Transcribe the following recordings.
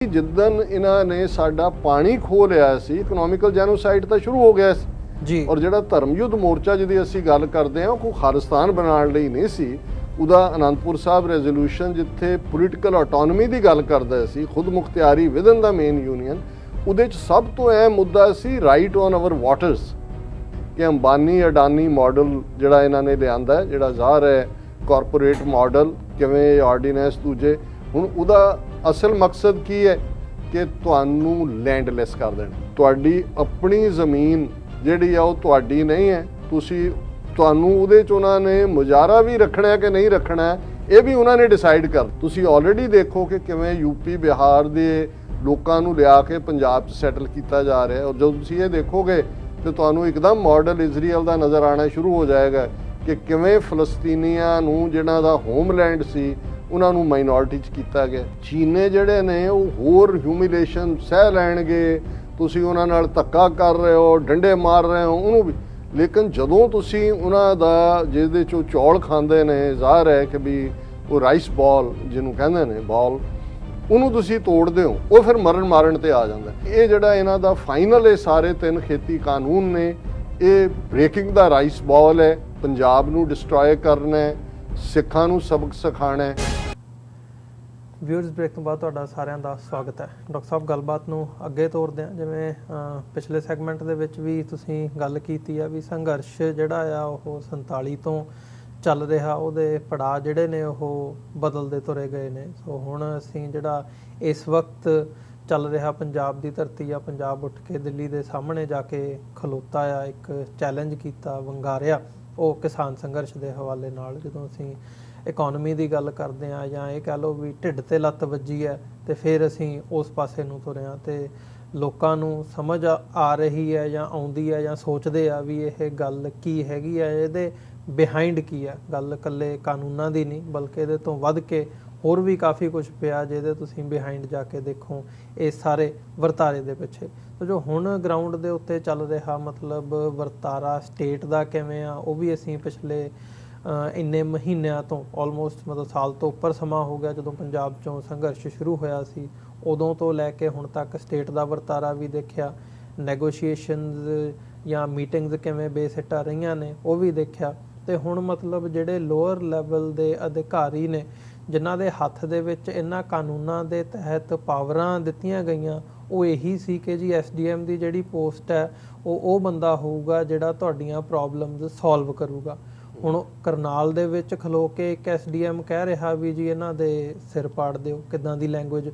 ਜਿੱਦਣ ਇਹਨਾਂ ਨੇ ਸਾਡਾ ਪਾਣੀ ਖੋਹ ਲਿਆ ਸੀ, ਇਕਨੋਮਿਕਲ ਜੈਨੋਸਾਈਡ ਤਾਂ ਸ਼ੁਰੂ ਹੋ ਗਿਆ ਸੀ ਜੀ। ਔਰ ਜਿਹੜਾ ਧਰਮ ਯੁੱਧ ਮੋਰਚਾ ਜਿਹਦੀ ਅਸੀਂ ਗੱਲ ਕਰਦੇ ਹਾਂ, ਉਹ ਕੋਈ ਖਾਲਿਸਤਾਨ ਬਣਾਉਣ ਲਈ ਨਹੀਂ ਸੀ। ਉਹਦਾ ਅਨੰਦਪੁਰ ਸਾਹਿਬ ਰੈਜ਼ੋਲੂਸ਼ਨ ਜਿੱਥੇ ਪੋਲੀਟੀਕਲ ਆਟੋਨਮੀ ਦੀ ਗੱਲ ਕਰਦਾ ਸੀ, ਖੁਦ ਮੁਖਤਿਆਰੀ ਵਿਦਨ ਦਾ ਮੇਨ ਯੂਨੀਅਨ, ਉਹਦੇ 'ਚ ਸਭ ਤੋਂ ਅਹਿਮ ਮੁੱਦਾ ਸੀ ਰਾਈਟ ਔਨ ਆਵਰ ਵਾਟਰਸ, ਕਿ ਅੰਬਾਨੀ ਅਡਾਨੀ ਮਾਡਲ ਜਿਹੜਾ ਇਹਨਾਂ ਨੇ ਲਿਆਂਦਾ, ਜਿਹੜਾ ਜ਼ਾਹਰ ਹੈ ਕਾਰਪੋਰੇਟ ਮਾਡਲ, ਕਿਵੇਂ ਆਰਡੀਨੈਂਸ ਦੂਜੇ, ਹੁਣ ਉਹਦਾ ਅਸਲ ਮਕਸਦ ਕੀ ਹੈ ਕਿ ਤੁਹਾਨੂੰ ਲੈਂਡਲੈਸ ਕਰ ਦੇਣ। ਤੁਹਾਡੀ ਆਪਣੀ ਜ਼ਮੀਨ ਜਿਹੜੀ ਆ ਉਹ ਤੁਹਾਡੀ ਨਹੀਂ ਹੈ, ਤੁਹਾਨੂੰ ਉਹਦੇ 'ਚ ਉਹਨਾਂ ਨੇ ਮੁਜ਼ਾਰਾ ਵੀ ਰੱਖਣਾ ਕਿ ਨਹੀਂ ਰੱਖਣਾ, ਇਹ ਵੀ ਉਹਨਾਂ ਨੇ ਡਿਸਾਈਡ ਕਰ। ਤੁਸੀਂ ਆਲਰੇਡੀ ਦੇਖੋ ਕਿ ਕਿਵੇਂ ਯੂਪੀ ਬਿਹਾਰ ਦੇ ਲੋਕਾਂ ਨੂੰ ਲਿਆ ਕੇ ਪੰਜਾਬ 'ਚ ਸੈਟਲ ਕੀਤਾ ਜਾ ਰਿਹਾ, ਔਰ ਜਦੋਂ ਤੁਸੀਂ ਇਹ ਦੇਖੋਗੇ ਤੇ ਤੁਹਾਨੂੰ ਇੱਕਦਮ ਮਾਡਲ ਇਜ਼ਰਾਈਲ ਦਾ ਨਜ਼ਰ ਆਉਣਾ ਸ਼ੁਰੂ ਹੋ ਜਾਏਗਾ ਕਿ ਕਿਵੇਂ ਫਲਸਤੀਨੀਆਂ ਨੂੰ ਜਿਹਨਾਂ ਦਾ ਹੋਮਲੈਂਡ ਸੀ ਉਹਨਾਂ ਨੂੰ ਮਾਈਨੋਰਿਟੀ 'ਚ ਕੀਤਾ ਗਿਆ। ਚੀਨੇ ਜਿਹੜੇ ਨੇ ਉਹ ਹੋਰ ਹਿਊਮਿਲੇਸ਼ਨ ਸਹਿ ਲੈਣਗੇ, ਤੁਸੀਂ ਉਹਨਾਂ ਨਾਲ ਧੱਕਾ ਕਰ ਰਹੇ ਹੋ, ਡੰਡੇ ਮਾਰ ਰਹੇ ਹੋ ਉਹਨੂੰ ਵੀ, ਲੇਕਿਨ ਜਦੋਂ ਤੁਸੀਂ ਉਹਨਾਂ ਦਾ ਜਿਹਦੇ 'ਚੋਂ ਚੌਲ ਖਾਂਦੇ ਨੇ, ਜ਼ਾਹਰ ਹੈ ਕਿ ਵੀ ਉਹ ਰਾਈਸ ਬਾਲ ਜਿਹਨੂੰ ਕਹਿੰਦੇ ਨੇ ਬਾਲ, ਉਹਨੂੰ ਤੁਸੀਂ ਤੋੜਦੇ ਹੋ, ਉਹ ਫਿਰ ਮਾਰਨ ਤੇ ਆ ਜਾਂਦਾ। ਇਹ ਜਿਹੜਾ ਇਹਨਾਂ ਦਾ ਫਾਈਨਲ ਇਹ ਸਾਰੇ 3 ਖੇਤੀ ਕਾਨੂੰਨ ਨੇ, ਇਹ ਬ੍ਰੇਕਿੰਗ ਦਾ ਰਾਈਸ ਬਾਲ ਹੈ, ਪੰਜਾਬ ਨੂੰ ਡਿਸਟਰੋਏ ਕਰਨਾ ਹੈ, ਸਿੱਖਾਂ ਨੂੰ ਸਬਕ ਸਿਖਾਉਣਾ ਹੈ। ਵਿਊਅਰਸ, ਬ੍ਰੇਕ ਤੋਂ ਬਾਅਦ ਤੁਹਾਡਾ ਸਾਰਿਆਂ ਦਾ ਸਵਾਗਤ ਹੈ। ਡਾਕਟਰ ਸਾਹਿਬ, ਗੱਲਬਾਤ ਨੂੰ ਅੱਗੇ ਤੋਰਦੇ ਹਾਂ। ਜਿਵੇਂ ਪਿਛਲੇ ਸੈਗਮੈਂਟ ਦੇ ਵਿੱਚ ਵੀ ਤੁਸੀਂ ਗੱਲ ਕੀਤੀ ਆ ਵੀ ਸੰਘਰਸ਼ ਜਿਹੜਾ ਆ ਉਹ 47 ਤੋਂ ਚੱਲ ਰਿਹਾ, ਉਹਦੇ ਪੜਾਅ ਜਿਹੜੇ ਨੇ ਉਹ ਬਦਲਦੇ ਤੁਰੇ ਗਏ ਨੇ। ਸੋ ਹੁਣ ਅਸੀਂ ਜਿਹੜਾ ਇਸ ਵਕਤ ਚੱਲ ਰਿਹਾ ਪੰਜਾਬ ਦੀ ਧਰਤੀ ਆ, ਪੰਜਾਬ ਉੱਠ ਕੇ ਦਿੱਲੀ ਦੇ ਸਾਹਮਣੇ ਜਾ ਕੇ ਖਲੋਤਾ ਆ, ਇੱਕ ਚੈਲੰਜ ਕੀਤਾ, ਵੰਗਾਰਿਆ, ਉਹ ਕਿਸਾਨ ਸੰਘਰਸ਼ ਦੇ ਹਵਾਲੇ ਨਾਲ। ਜਦੋਂ ਅਸੀਂ ਇਕੋਨਮੀ ਦੀ ਗੱਲ ਕਰਦੇ ਹਾਂ ਜਾਂ ਇਹ ਕਹਿ ਲਓ ਵੀ ਢਿੱਡ ਤੇ ਲੱਤ ਵੱਜੀ ਹੈ, ਤੇ ਫਿਰ ਅਸੀਂ ਉਸ ਪਾਸੇ ਨੂੰ ਤੁਰੇ ਹਾਂ ਤੇ ਲੋਕਾਂ ਨੂੰ ਸਮਝ ਆ ਰਹੀ ਹੈ ਜਾਂ ਆਉਂਦੀ ਹੈ ਜਾਂ ਸੋਚਦੇ ਆ ਵੀ ਇਹ ਗੱਲ ਕੀ ਹੈਗੀ ਹੈ, ਇਹਦੇ ਬਿਹਾਈਂਡ ਕੀ ਹੈ। ਗੱਲ ਇਕੱਲੇ ਕਾਨੂੰਨਾਂ ਦੀ ਨਹੀਂ, ਬਲਕਿ ਇਹਦੇ ਤੋਂ ਵੱਧ ਕੇ ਹੋਰ ਵੀ ਕਾਫੀ ਕੁਝ ਪਿਆ ਜਿਹਦੇ ਤੁਸੀਂ ਬਿਹਾਈਂਡ ਜਾ ਕੇ ਦੇਖੋ ਇਸ ਸਾਰੇ ਵਰਤਾਰੇ ਦੇ ਪਿੱਛੇ। ਤਾਂ ਜੋ ਹੁਣ ਗਰਾਊਂਡ ਦੇ ਉੱਤੇ ਚੱਲ ਰਿਹਾ ਮਤਲਬ ਵਰਤਾਰਾ ਸਟੇਟ ਦਾ ਕਿਵੇਂ ਆ, ਉਹ ਵੀ ਅਸੀਂ ਪਿਛਲੇ ਇੰਨੇ ਮਹੀਨਿਆਂ ਤੋਂ ਆਲਮੋਸਟ ਮਤਲਬ ਸਾਲ ਤੋਂ ਉੱਪਰ ਸਮਾਂ ਹੋ ਗਿਆ ਜਦੋਂ ਪੰਜਾਬ 'ਚੋਂ ਸੰਘਰਸ਼ ਸ਼ੁਰੂ ਹੋਇਆ ਸੀ, ਉਦੋਂ ਤੋਂ ਲੈ ਕੇ ਹੁਣ ਤੱਕ ਸਟੇਟ ਦਾ ਵਰਤਾਰਾ ਵੀ ਦੇਖਿਆ, ਨੈਗੋਸ਼ੀਏਸ਼ਨਸ ਜਾਂ ਮੀਟਿੰਗਸ ਕਿਵੇਂ ਬੇਸਿੱਟਾ ਰਹੀਆਂ ਨੇ ਉਹ ਵੀ ਦੇਖਿਆ। ਤੇ ਹੁਣ ਮਤਲਬ ਜਿਹੜੇ ਲੋਅਰ ਲੈਵਲ ਦੇ ਅਧਿਕਾਰੀ ਨੇ ਜਿਨ੍ਹਾਂ ਦੇ ਹੱਥ ਦੇ ਵਿੱਚ ਇਹਨਾਂ ਕਾਨੂੰਨਾਂ ਦੇ ਤਹਿਤ ਪਾਵਰਾਂ ਦਿੱਤੀਆਂ ਗਈਆਂ, ਉਹ ਇਹੀ ਸੀ ਕਿ ਜੀ SDM ਦੀ ਜਿਹੜੀ ਪੋਸਟ ਹੈ ਉਹ ਬੰਦਾ ਹੋਊਗਾ ਜਿਹੜਾ ਤੁਹਾਡੀਆਂ ਪ੍ਰੋਬਲਮਸ ਸੋਲਵ ਕਰੂਗਾ। ਹੁਣ ਕਰਨਾਲ ਦੇ ਵਿੱਚ ਖਲੋ ਕੇ ਇੱਕ SDM ਕਹਿ ਰਿਹਾ ਵੀ ਜੀ ਇਹਨਾਂ ਦੇ ਸਿਰ ਪਾੜ ਦਿਓ, ਕਿੱਦਾਂ ਦੀ ਲੈਂਗੁਏਜ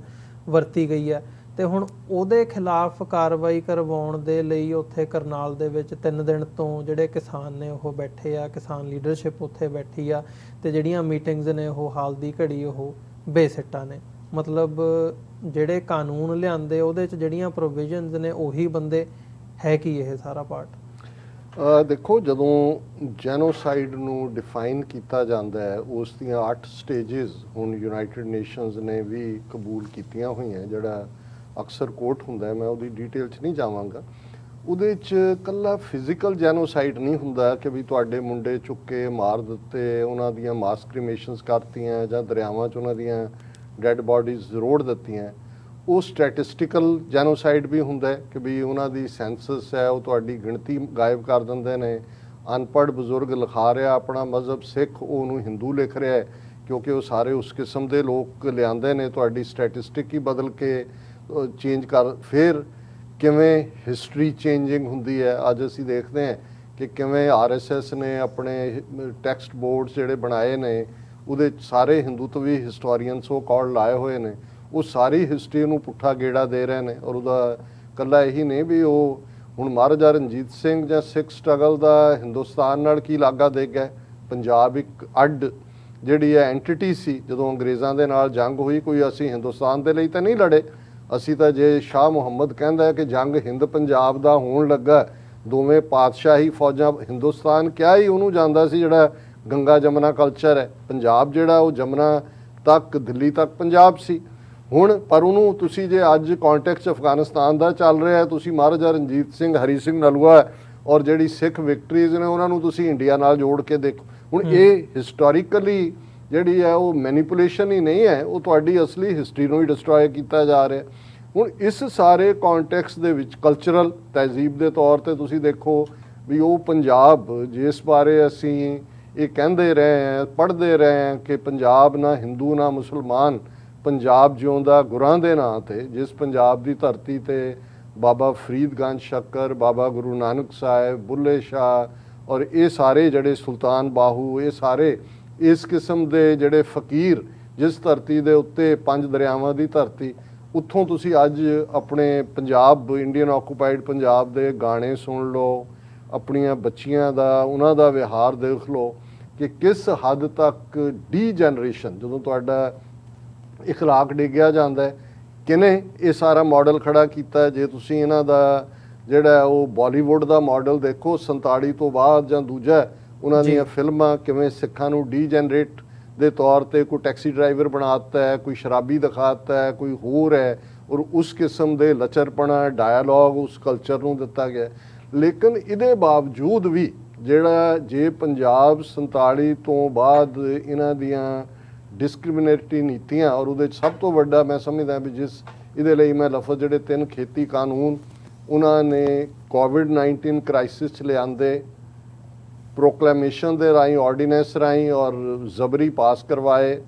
ਵਰਤੀ ਗਈ ਹੈ। ਤੇ ਹੁਣ ਉਹਦੇ ਖਿਲਾਫ ਕਾਰਵਾਈ ਕਰਵਾਉਣ ਦੇ ਲਈ ਉੱਥੇ ਕਰਨਾਲ ਦੇ ਵਿੱਚ 3 ਦਿਨ ਤੋਂ ਜਿਹੜੇ ਕਿਸਾਨ ਨੇ ਉਹ ਬੈਠੇ ਆ, ਕਿਸਾਨ ਲੀਡਰਸ਼ਿਪ ਉੱਥੇ ਬੈਠੀ ਆ, ਤੇ ਜਿਹੜੀਆਂ ਮੀਟਿੰਗਸ ਨੇ ਉਹ ਹਾਲ ਦੀ ਘੜੀ ਉਹ ਬੇਸਿੱਟਾ ਨੇ। ਮਤਲਬ ਜਿਹੜੇ ਕਾਨੂੰਨ ਲਿਆਂਦੇ ਉਹਦੇ 'ਚ ਜਿਹੜੀਆਂ ਪ੍ਰੋਵੀਜ਼ਨਸ ਨੇ ਉਹੀ ਬੰਦੇ ਹੈ ਕੀ ਇਹ ਸਾਰਾ ਪਾਰਟ? ਦੇਖੋ, ਜਦੋਂ ਜੈਨੋਸਾਈਡ ਨੂੰ ਡਿਫਾਈਨ ਕੀਤਾ ਜਾਂਦਾ ਹੈ, ਉਸ ਦੀਆਂ 8 ਸਟੇਜਸ ਹੁਣ ਯੂਨਾਈਟਿਡ ਨੇਸ਼ਨਸ ਨੇ ਵੀ ਕਬੂਲ ਕੀਤੀਆਂ ਹੋਈਆਂ। ਜਿਹੜਾ ਅਕਸਰ ਕੋਟ ਹੁੰਦਾ ਹੈ, ਮੈਂ ਉਹਦੀ ਡਿਟੇਲ 'ਚ ਨਹੀਂ ਜਾਵਾਂਗਾ। ਉਹਦੇ 'ਚ ਇਕੱਲਾ ਫਿਜ਼ੀਕਲ ਜੈਨੋਸਾਈਡ ਨਹੀਂ ਹੁੰਦਾ ਕਿ ਵੀ ਤੁਹਾਡੇ ਮੁੰਡੇ ਚੁੱਕ ਕੇ ਮਾਰ ਦਿੱਤੇ, ਉਹਨਾਂ ਦੀਆਂ ਮਾਸ ਕ੍ਰੀਮੇਸ਼ਨਸ ਕਰਤੀਆਂ ਜਾਂ ਦਰਿਆਵਾਂ 'ਚ ਉਹਨਾਂ ਦੀਆਂ ਡੈੱਡ ਬਾਡੀਜ਼ ਰੋੜ ਦਿੱਤੀਆਂ। ਉਹ ਸਟੈਟਿਸਟੀਕਲ ਜੈਨੋਸਾਈਡ ਵੀ ਹੁੰਦਾ ਹੈ ਕਿ ਵੀ ਉਹਨਾਂ ਦੀ ਸੈਂਸਸ ਹੈ, ਉਹ ਤੁਹਾਡੀ ਗਿਣਤੀ ਗਾਇਬ ਕਰ ਦਿੰਦੇ ਨੇ। ਅਨਪੜ੍ਹ ਬਜ਼ੁਰਗ ਲਿਖਾ ਰਿਹਾ ਆਪਣਾ ਮਜ਼ਹਬ ਸਿੱਖ, ਉਹਨੂੰ ਹਿੰਦੂ ਲਿਖ ਰਿਹਾ ਹੈ, ਕਿਉਂਕਿ ਉਹ ਸਾਰੇ ਉਸ ਕਿਸਮ ਦੇ ਲੋਕ ਲਿਆਂਦੇ ਨੇ। ਤੁਹਾਡੀ ਸਟੈਟਿਸਟਿਕ ਹੀ ਬਦਲ ਕੇ ਚੇਂਜ ਕਰ, ਫਿਰ ਕਿਵੇਂ ਹਿਸਟਰੀ ਚੇਂਜਿੰਗ ਹੁੰਦੀ ਹੈ। ਅੱਜ ਅਸੀਂ ਦੇਖਦੇ ਹਾਂ ਕਿ ਕਿਵੇਂ RSS ਨੇ ਆਪਣੇ ਟੈਕਸਟ ਬੋਰਡਸ ਜਿਹੜੇ ਬਣਾਏ ਨੇ, ਉਹਦੇ ਸਾਰੇ ਹਿੰਦੂਤਵੀ ਹਿਸਟੋਰੀਅਨਸ ਉਹ ਕਾਲ ਲਾਏ ਹੋਏ ਨੇ, ਉਹ ਸਾਰੀ ਹਿਸਟਰੀ ਨੂੰ ਪੁੱਠਾ ਗੇੜਾ ਦੇ ਰਹੇ ਨੇ। ਔਰ ਉਹਦਾ ਇਕੱਲਾ ਇਹੀ ਨਹੀਂ ਵੀ ਉਹ ਹੁਣ ਮਹਾਰਾਜਾ ਰਣਜੀਤ ਸਿੰਘ ਜਾਂ ਸਿੱਖ ਸਟਰਗਲ ਦਾ ਹਿੰਦੁਸਤਾਨ ਨਾਲ ਕੀ ਲਾਗਾ ਦੇ ਗਿਆ। ਪੰਜਾਬ ਇੱਕ ਅੱਡ ਜਿਹੜੀ ਹੈ ਐਂਟੀਟੀ ਸੀ। ਜਦੋਂ ਅੰਗਰੇਜ਼ਾਂ ਦੇ ਨਾਲ ਜੰਗ ਹੋਈ, ਕੋਈ ਅਸੀਂ ਹਿੰਦੁਸਤਾਨ ਦੇ ਲਈ ਤਾਂ ਨਹੀਂ ਲੜੇ, ਅਸੀਂ ਤਾਂ ਜੇ ਸ਼ਾਹ ਮੁਹੰਮਦ ਕਹਿੰਦਾ ਕਿ ਜੰਗ ਹਿੰਦ ਪੰਜਾਬ ਦਾ ਹੋਣ ਲੱਗਾ, ਦੋਵੇਂ ਪਾਤਸ਼ਾਹੀ ਫੌਜਾਂ, ਹਿੰਦੁਸਤਾਨ ਕਿਹਾ ਹੀ ਉਹਨੂੰ ਜਾਂਦਾ ਸੀ ਜਿਹੜਾ ਗੰਗਾ ਜਮਨਾ ਕਲਚਰ ਹੈ। ਪੰਜਾਬ ਜਿਹੜਾ ਉਹ ਜਮਨਾ ਤੱਕ, ਦਿੱਲੀ ਤੱਕ ਪੰਜਾਬ ਸੀ। ਹੁਣ ਪਰ ਉਹਨੂੰ ਤੁਸੀਂ ਜੇ ਅੱਜ ਕੰਟੈਕਸਟ ਅਫਗਾਨਿਸਤਾਨ ਦਾ ਚੱਲ ਰਿਹਾ, ਤੁਸੀਂ ਮਹਾਰਾਜਾ ਰਣਜੀਤ ਸਿੰਘ, ਹਰੀ ਸਿੰਘ ਨਲੂਆ ਔਰ ਜਿਹੜੀ ਸਿੱਖ ਵਿਕਟਰੀਜ਼ ਨੇ ਉਹਨਾਂ ਨੂੰ ਤੁਸੀਂ ਇੰਡੀਆ ਨਾਲ ਜੋੜ ਕੇ ਦੇਖੋ। ਹੁਣ ਇਹ ਹਿਸਟੋਰੀਕਲੀ ਜਿਹੜੀ ਹੈ ਉਹ ਮੈਨੀਪੂਲੇਸ਼ਨ ਹੀ ਨਹੀਂ ਹੈ, ਉਹ ਤੁਹਾਡੀ ਅਸਲੀ ਹਿਸਟਰੀ ਨੂੰ ਹੀ ਡਿਸਟਰੋਏ ਕੀਤਾ ਜਾ ਰਿਹਾ। ਹੁਣ ਇਸ ਸਾਰੇ ਕੌਨਟੈਕਸਟ ਦੇ ਵਿੱਚ ਕਲਚਰਲ ਤਹਿਜ਼ੀਬ ਦੇ ਤੌਰ ਤੇ ਤੁਸੀਂ ਦੇਖੋ ਵੀ ਉਹ ਪੰਜਾਬ ਜਿਸ ਬਾਰੇ ਅਸੀਂ ਇਹ ਕਹਿੰਦੇ ਰਹੇ ਹਾਂ, ਪੜ੍ਹਦੇ ਰਹੇ ਹਾਂ ਕਿ ਪੰਜਾਬ ਨਾ ਹਿੰਦੂ ਨਾ ਮੁਸਲਮਾਨ, ਪੰਜਾਬ ਜਿਉਂਦਾ ਗੁਰਾਂ ਦੇ ਨਾਂ ਤੇ, ਜਿਸ ਪੰਜਾਬ ਦੀ ਧਰਤੀ ਤੇ ਬਾਬਾ ਫਰੀਦਗੰਜ ਸ਼ੱਕਰ, ਬਾਬਾ ਗੁਰੂ ਨਾਨਕ ਸਾਹਿਬ, ਬੁੱਲੇ ਸ਼ਾਹ ਔਰ ਇਹ ਸਾਰੇ ਜਿਹੜੇ ਸੁਲਤਾਨ ਬਾਹੂ, ਇਹ ਸਾਰੇ ਇਸ ਕਿਸਮ ਦੇ ਜਿਹੜੇ ਫਕੀਰ, ਜਿਸ ਧਰਤੀ ਦੇ ਉੱਤੇ 5 ਦਰਿਆਵਾਂ ਦੀ ਧਰਤੀ, ਉੱਥੋਂ ਤੁਸੀਂ ਅੱਜ ਆਪਣੇ ਪੰਜਾਬ, ਇੰਡੀਅਨ ਆਕੂਪਾਈਡ ਪੰਜਾਬ ਦੇ ਗਾਣੇ ਸੁਣ ਲਓ, ਆਪਣੀਆਂ ਬੱਚੀਆਂ ਦਾ ਉਹਨਾਂ ਦਾ ਵਿਹਾਰ ਦੇਖ ਲਓ ਕਿ ਕਿਸ ਹੱਦ ਤੱਕ ਡੀਜਨਰੇਸ਼ਨ, ਜਦੋਂ ਤੁਹਾਡਾ ਇਖਲਾਕ ਡਿੱਗਿਆ ਜਾਂਦਾ ਹੈ, ਕਿਨੇ ਇਹ ਸਾਰਾ ਮਾਡਲ ਖੜਾ ਕੀਤਾ। ਜੇ ਤੁਸੀਂ ਇਹਨਾਂ ਦਾ ਜਿਹੜਾ ਉਹ ਬਾਲੀਵੁੱਡ ਦਾ ਮਾਡਲ ਦੇਖੋ 47 ਤੋਂ ਬਾਅਦ ਜਾਂ ਦੂਜਾ, ਉਹਨਾਂ ਦੀਆਂ ਫਿਲਮਾਂ ਕਿਵੇਂ ਸਿੱਖਾਂ ਨੂੰ ਡੀਜਨਰੇਟ ਦੇ ਤੌਰ ਤੇ ਕੋਈ ਟੈਕਸੀ ਡਰਾਈਵਰ ਬਣਾ ਦਿੱਤਾ ਹੈ, ਕੋਈ ਸ਼ਰਾਬੀ ਦਿਖਾ ਦਿੱਤਾ ਹੈ, ਕੋਈ ਹੋਰ ਹੈ, ਔਰ ਉਸ ਕਿਸਮ ਦੇ ਲਚਰਪਣਾ ਡਾਇਲੋਗ ਉਸ ਕਲਚਰ ਨੂੰ ਦਿੱਤਾ ਗਿਆ। ਲੇਕਿਨ ਇਹਦੇ ਬਾਵਜੂਦ ਵੀ ਜਿਹੜਾ ਜੇ ਪੰਜਾਬ 47 ਤੋਂ ਬਾਅਦ ਇਹਨਾਂ ਦੀਆਂ ਡਿਸਕ੍ਰਿਮੀਨੇਟਰੀ ਨੀਤੀਆਂ, ਔਰ ਉਹਦੇ 'ਚ ਸਭ ਤੋਂ ਵੱਡਾ ਮੈਂ ਸਮਝਦਾ ਵੀ ਜਿਸ ਇਹਦੇ ਲਈ ਮੈਂ ਲਫ਼ਜ਼ ਜਿਹੜੇ 3 ਖੇਤੀ ਕਾਨੂੰਨ ਉਹਨਾਂ ਨੇ ਕੋਵਿਡ-19 ਕ੍ਰਾਈਸਿਸ 'ਚ ਲਿਆਂਦੇ, ਪ੍ਰੋਕਲੇਮੇਸ਼ਨ ਦੇ ਰਾਹੀਂ, ਆਰਡੀਨੈਂਸ ਰਾਹੀਂ ਔਰ ਜ਼ਬਰੀ ਪਾਸ ਕਰਵਾਏ,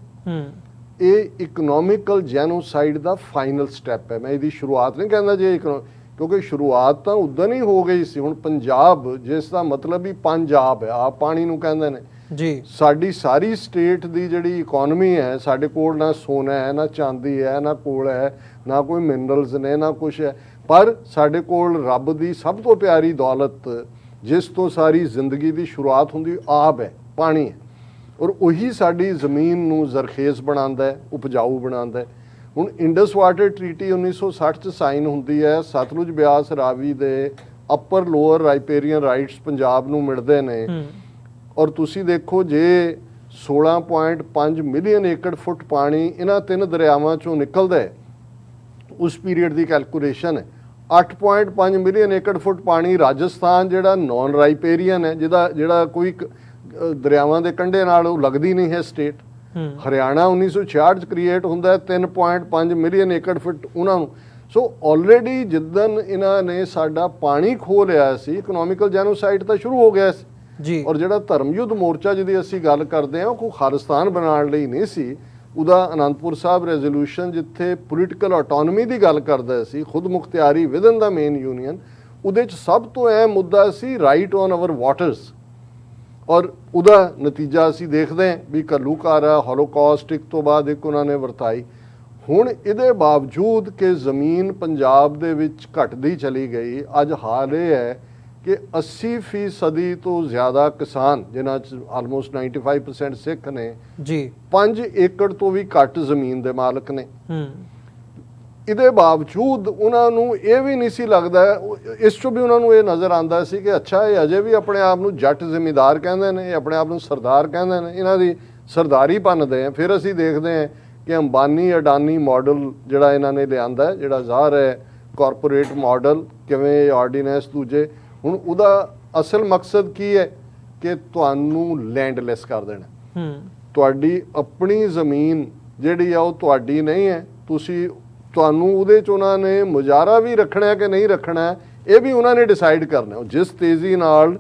ਇਹ ਇਕਨੋਮਿਕਲ ਜੈਨੋਸਾਈਡ ਦਾ ਫਾਈਨਲ ਸਟੈਪ ਹੈ। ਮੈਂ ਇਹਦੀ ਸ਼ੁਰੂਆਤ ਨਹੀਂ ਕਹਿੰਦਾ ਜੇ ਕਿਉਂਕਿ ਸ਼ੁਰੂਆਤ ਤਾਂ ਉਦੋਂ ਹੀ ਹੋ ਗਈ ਸੀ। ਹੁਣ ਪੰਜਾਬ ਜਿਸ ਦਾ ਮਤਲਬ ਹੀ ਪੰਜਾਬ ਹੈ, ਆਪ ਪਾਣੀ ਨੂੰ ਕਹਿੰਦੇ ਨੇ ਜੀ। ਸਾਡੀ ਸਾਰੀ ਸਟੇਟ ਦੀ ਜਿਹੜੀ ਇਕਨੋਮੀ ਹੈ, ਸਾਡੇ ਕੋਲ ਨਾ ਸੋਨਾ ਹੈ, ਨਾ ਚਾਂਦੀ ਹੈ, ਨਾ ਕੋਲ ਹੈ, ਨਾ ਕੋਈ ਮਿਨਰਲਸ ਨੇ, ਨਾ ਕੁਛ ਹੈ, ਪਰ ਸਾਡੇ ਕੋਲ ਰੱਬ ਦੀ ਸਭ ਤੋਂ ਪਿਆਰੀ ਦੌਲਤ, ਜਿਸ ਤੋਂ ਸਾਰੀ ਜ਼ਿੰਦਗੀ ਦੀ ਸ਼ੁਰੂਆਤ ਹੁੰਦੀ, ਆਬ ਹੈ, ਪਾਣੀ ਹੈ, ਔਰ ਉਹੀ ਸਾਡੀ ਜ਼ਮੀਨ ਨੂੰ ਜ਼ਰਖੇਜ਼ ਬਣਾਉਂਦਾ ਹੈ, ਉਪਜਾਊ ਬਣਾਉਂਦਾ ਹੈ। ਹੁਣ ਇੰਡਸ ਵਾਟਰ ਟ੍ਰੀਟੀ 1960 'ਚ ਸਾਈਨ ਹੁੰਦੀ ਹੈ, ਸਤਲੁਜ ਬਿਆਸ ਰਾਵੀ ਦੇ ਅਪਰ ਲੋਅਰ ਰਾਈਪੇਰੀਅਨ ਰਾਈਟਸ ਪੰਜਾਬ ਨੂੰ ਮਿਲਦੇ ਨੇ, ਔਰ ਤੁਸੀਂ ਦੇਖੋ ਜੇ 16.5 ਮਿਲੀਅਨ ਏਕੜ ਫੁੱਟ ਪਾਣੀ ਇਹਨਾਂ 3 ਦਰਿਆਵਾਂ 'ਚੋਂ ਨਿਕਲਦਾ ਹੈ, ਉਸ ਪੀਰੀਅਡ ਦੀ ਕੈਲਕੂਲੇਸ਼ਨ ਹੈ। 8.5 ਮਿਲੀਅਨ ਏਕੜ ਫੁੱਟ ਪਾਣੀ ਰਾਜਸਥਾਨ ਜਿਹੜਾ ਨੌਨ ਰਾਈਪੇਰੀਅਨ ਹੈ, ਜਿਹੜਾ ਕੋਈ ਦਰਿਆਵਾਂ ਦੇ ਕੰਢੇ ਨਾਲ ਉਹ ਲੱਗਦੀ ਨਹੀਂ ਹੈ ਸਟੇਟ। ਹਰਿਆਣਾ 1966 'ਚ ਕ੍ਰੀਏਟ ਹੁੰਦਾ ਹੈ 3.5 ਮਿਲੀਅਨ ਏਕੜ ਫੁੱਟ ਉਹਨਾਂ ਨੂੰ। ਸੋ ਆਲਰੇਡੀ ਜਿੱਦਣ ਇਹਨਾਂ ਨੇ ਸਾਡਾ ਪਾਣੀ ਖੋਹ ਲਿਆ ਸੀ, ਇਕਨੋਮਿਕਲ ਜੈਨੋਸਾਈਡ ਤਾਂ ਸ਼ੁਰੂ ਹੋ ਗਿਆ ਸੀ ਜੀ। ਔਰ ਜਿਹੜਾ ਧਰਮ ਯੁੱਧ ਮੋਰਚਾ ਜਿਹਦੀ ਅਸੀਂ ਗੱਲ ਕਰਦੇ ਹਾਂ, ਉਹ ਕੋਈ ਖਾਲਿਸਤਾਨ ਬਣਾਉਣ ਲਈ ਨਹੀਂ ਸੀ। ਉਹਦਾ ਅਨੰਦਪੁਰ ਸਾਹਿਬ ਰੈਜ਼ੋਲੂਸ਼ਨ ਜਿੱਥੇ ਪੋਲੀਟੀਕਲ ਆਟੋਨਮੀ ਦੀ ਗੱਲ ਕਰਦਾ ਸੀ, ਖੁਦ ਮੁਖਤਿਆਰੀ ਵਿਦਨ ਦਾ ਮੇਨ ਯੂਨੀਅਨ, ਉਹਦੇ 'ਚ ਸਭ ਤੋਂ ਅਹਿਮ ਮੁੱਦਾ ਸੀ ਰਾਈਟ ਔਨ ਆਵਰ ਵਾਟਰਸ। ਔਰ ਉਹਦਾ ਨਤੀਜਾ ਅਸੀਂ ਦੇਖਦੇ ਹਾਂ ਵੀ ਘੱਲੂਘਾਰਾ, ਹੋਲੋਕਾਸਟ ਇੱਕ ਤੋਂ ਬਾਅਦ ਇੱਕ ਉਹਨਾਂ ਨੇ ਵਰਤਾਈ। ਹੁਣ ਇਹਦੇ ਬਾਵਜੂਦ ਕਿ ਜ਼ਮੀਨ ਪੰਜਾਬ ਦੇ ਵਿੱਚ ਘਟਦੀ ਚਲੀ ਗਈ, ਅੱਜ ਹਾਲ ਇਹ ਹੈ ਕਿ 80% ਤੋਂ ਜ਼ਿਆਦਾ ਕਿਸਾਨ, ਜਿਨ੍ਹਾਂ 'ਚ ਆਲਮੋਸਟ 95% ਸਿੱਖ ਨੇ ਜੀ, 5 ਏਕੜ ਤੋਂ ਵੀ ਘੱਟ ਜ਼ਮੀਨ ਦੇ ਮਾਲਕ ਨੇ। ਇਹਦੇ ਬਾਵਜੂਦ ਉਹਨਾਂ ਨੂੰ ਇਹ ਵੀ ਨਹੀਂ ਸੀ ਲੱਗਦਾ, ਇਸ 'ਚੋਂ ਵੀ ਉਹਨਾਂ ਨੂੰ ਇਹ ਨਜ਼ਰ ਆਉਂਦਾ ਸੀ ਕਿ ਅੱਛਾ ਇਹ ਅਜੇ ਵੀ ਆਪਣੇ ਆਪ ਨੂੰ ਜੱਟ ਜ਼ਿਮੀਂਦਾਰ ਕਹਿੰਦੇ ਨੇ, ਇਹ ਆਪਣੇ ਆਪ ਨੂੰ ਸਰਦਾਰ ਕਹਿੰਦੇ ਨੇ, ਇਹਨਾਂ ਦੀ ਸਰਦਾਰੀ ਭੰਨਦੇ ਆ। ਫਿਰ ਅਸੀਂ ਦੇਖਦੇ ਹਾਂ ਕਿ ਅੰਬਾਨੀ ਅਡਾਨੀ ਮਾਡਲ ਜਿਹੜਾ ਇਹਨਾਂ ਨੇ ਲਿਆਂਦਾ, ਜਿਹੜਾ ਜ਼ਾਹਰ ਹੈ ਕਾਰਪੋਰੇਟ ਮਾਡਲ, ਕਿਵੇਂ ਆਰਡੀਨੈਂਸ ਦੂਜੇ, ਹੁਣ ਉਹਦਾ ਅਸਲ ਮਕਸਦ ਕੀ ਹੈ ਕਿ ਤੁਹਾਨੂੰ ਲੈਂਡਲੈਸ ਕਰ ਦੇਣਾ। ਤੁਹਾਡੀ ਆਪਣੀ ਜ਼ਮੀਨ ਜਿਹੜੀ ਆ ਉਹ ਤੁਹਾਡੀ ਨਹੀਂ ਹੈ, ਤੁਹਾਨੂੰ ਉਹਦੇ 'ਚ ਉਹਨਾਂ ਨੇ ਮੁਜ਼ਾਰਾ ਵੀ ਰੱਖਣਾ ਕਿ ਨਹੀਂ ਰੱਖਣਾ, ਇਹ ਵੀ ਉਹਨਾਂ ਨੇ ਡਿਸਾਈਡ ਕਰਨਾ। ਜਿਸ ਤੇਜ਼ੀ ਨਾਲ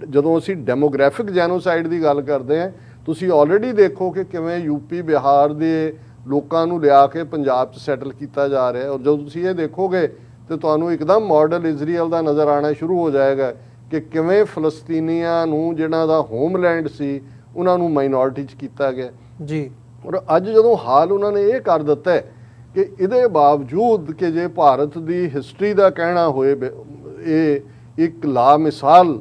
ਜਦੋਂ ਅਸੀਂ ਡੈਮੋਗ੍ਰਾਫਿਕ ਜੈਨੋਸਾਈਡ ਦੀ ਗੱਲ ਕਰਦੇ ਹਾਂ, ਤੁਸੀਂ ਆਲਰੇਡੀ ਦੇਖੋ ਕਿ ਕਿਵੇਂ ਯੂਪੀ ਬਿਹਾਰ ਦੇ ਲੋਕਾਂ ਨੂੰ ਲਿਆ ਕੇ ਪੰਜਾਬ 'ਚ ਸੈਟਲ ਕੀਤਾ ਜਾ ਰਿਹਾ। ਔਰ ਜਦੋਂ ਤੁਸੀਂ ਇਹ ਦੇਖੋਗੇ ਤੇ ਤੁਹਾਨੂੰ ਇੱਕਦਮ ਮਾਡਲ ਇਜ਼ਰਾਈਲ ਦਾ ਨਜ਼ਰ ਆਉਣਾ ਸ਼ੁਰੂ ਹੋ ਜਾਏਗਾ ਕਿ ਕਿਵੇਂ ਫਲਸਤੀਨੀਆਂ ਨੂੰ ਜਿਹਨਾਂ ਦਾ ਹੋਮਲੈਂਡ ਸੀ ਉਹਨਾਂ ਨੂੰ ਮਾਈਨੋਰਿਟੀ 'ਚ ਕੀਤਾ ਗਿਆ ਜੀ। ਔਰ ਅੱਜ ਜਦੋਂ ਹਾਲ ਉਹਨਾਂ ਨੇ ਇਹ ਕਰ ਦਿੱਤਾ ਹੈ ਕਿ ਇਹਦੇ ਬਾਵਜੂਦ ਕਿ ਜੇ ਭਾਰਤ ਦੀ ਹਿਸਟਰੀ ਦਾ ਕਹਿਣਾ ਹੋਏ ਇਹ ਇੱਕ ਲਾਮਿਸਾਲ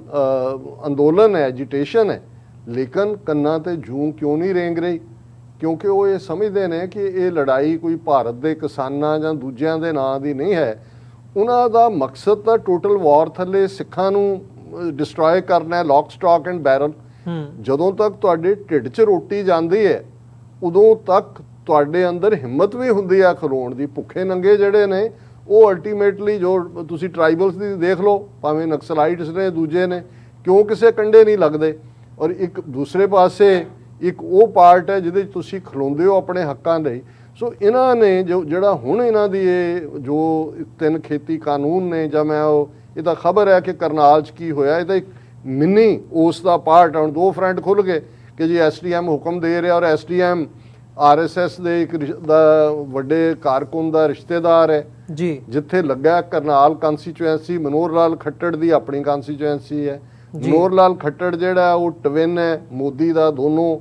ਅੰਦੋਲਨ ਹੈ, ਐਜੀਟੇਸ਼ਨ ਹੈ, ਲੇਕਿਨ ਕੰਨਾਂ ਤੇ ਜੂੰ ਕਿਉਂ ਨਹੀਂ ਰੇਂਗ ਰਹੀ? ਕਿਉਂਕਿ ਉਹ ਇਹ ਸਮਝਦੇ ਨੇ ਕਿ ਇਹ ਲੜਾਈ ਕੋਈ ਭਾਰਤ ਦੇ ਕਿਸਾਨਾਂ ਜਾਂ ਦੂਜਿਆਂ ਦੇ ਨਾਂ ਦੀ ਨਹੀਂ ਹੈ। ਉਹਨਾਂ ਦਾ ਮਕਸਦ ਤਾਂ ਟੋਟਲ ਵਾਰ ਥੱਲੇ ਸਿੱਖਾਂ ਨੂੰ ਡਿਸਟਰੋਏ ਕਰਨਾ ਹੈ, ਲੌਕ ਸਟਾਕ ਐਂਡ ਬੈਰਲ। ਜਦੋਂ ਤੱਕ ਤੁਹਾਡੇ ਢਿੱਡ 'ਚ ਰੋਟੀ ਜਾਂਦੀ ਹੈ ਉਦੋਂ ਤੱਕ ਤੁਹਾਡੇ ਅੰਦਰ ਹਿੰਮਤ ਵੀ ਹੁੰਦੀ ਆ ਖਲੋਣ ਦੀ। ਭੁੱਖੇ ਨੰਗੇ ਜਿਹੜੇ ਨੇ ਉਹ ਅਲਟੀਮੇਟਲੀ, ਜੋ ਤੁਸੀਂ ਟਰਾਈਬਲਸ ਦੀ ਦੇਖ ਲਓ, ਭਾਵੇਂ ਨਕਸਲਾਈਟਸ ਨੇ, ਦੂਜੇ ਨੇ, ਕਿਉਂ ਕਿਸੇ ਕੰਢੇ ਨਹੀਂ ਲੱਗਦੇ। ਔਰ ਇੱਕ ਦੂਸਰੇ ਪਾਸੇ ਇੱਕ ਉਹ ਪਾਰਟ ਹੈ ਜਿਹਦੇ 'ਚ ਤੁਸੀਂ ਖਲੋਂਦੇ ਹੋ ਆਪਣੇ ਹੱਕਾਂ ਲਈ। ਸੋ ਇਹਨਾਂ ਨੇ ਜਿਹੜਾ ਹੁਣ ਇਹਨਾਂ ਦੀ ਇਹ ਜੋ 3 ਖੇਤੀ ਕਾਨੂੰਨ ਨੇ, ਜਾਂ ਮੈਂ ਇਹ ਤਾਂ ਖਬਰ ਹੈ ਕਿ ਕਰਨਾਲ 'ਚ ਕੀ ਹੋਇਆ, ਇਹ ਤਾਂ ਇੱਕ ਮਿੰਨੀ ਉਸ ਦਾ ਪਾਰਟ। ਹੁਣ 2 ਫਰੰਟ ਖੁੱਲ੍ਹ ਗਏ ਕਿ ਜੀ SDM ਹੁਕਮ ਦੇ ਰਿਹਾ, ਔਰ SDM RSS ਦੇ ਇੱਕ ਵੱਡੇ ਕਾਰਕੁਨ ਦਾ ਰਿਸ਼ਤੇਦਾਰ ਹੈ ਜੀ, ਜਿੱਥੇ ਲੱਗਾ ਕਰਨਾਲ ਕੰਸਟੀਚੁਐਂਸੀ ਮਨੋਹਰ ਲਾਲ ਖੱਟੜ ਦੀ ਆਪਣੀ ਕੰਸਟੀਚੁਐਂਸੀ ਹੈ। ਮਨੋਹਰ ਲਾਲ ਖੱਟੜ ਜਿਹੜਾ ਉਹ ਟਵਿਨ ਹੈ ਮੋਦੀ ਦਾ, ਦੋਨੋਂ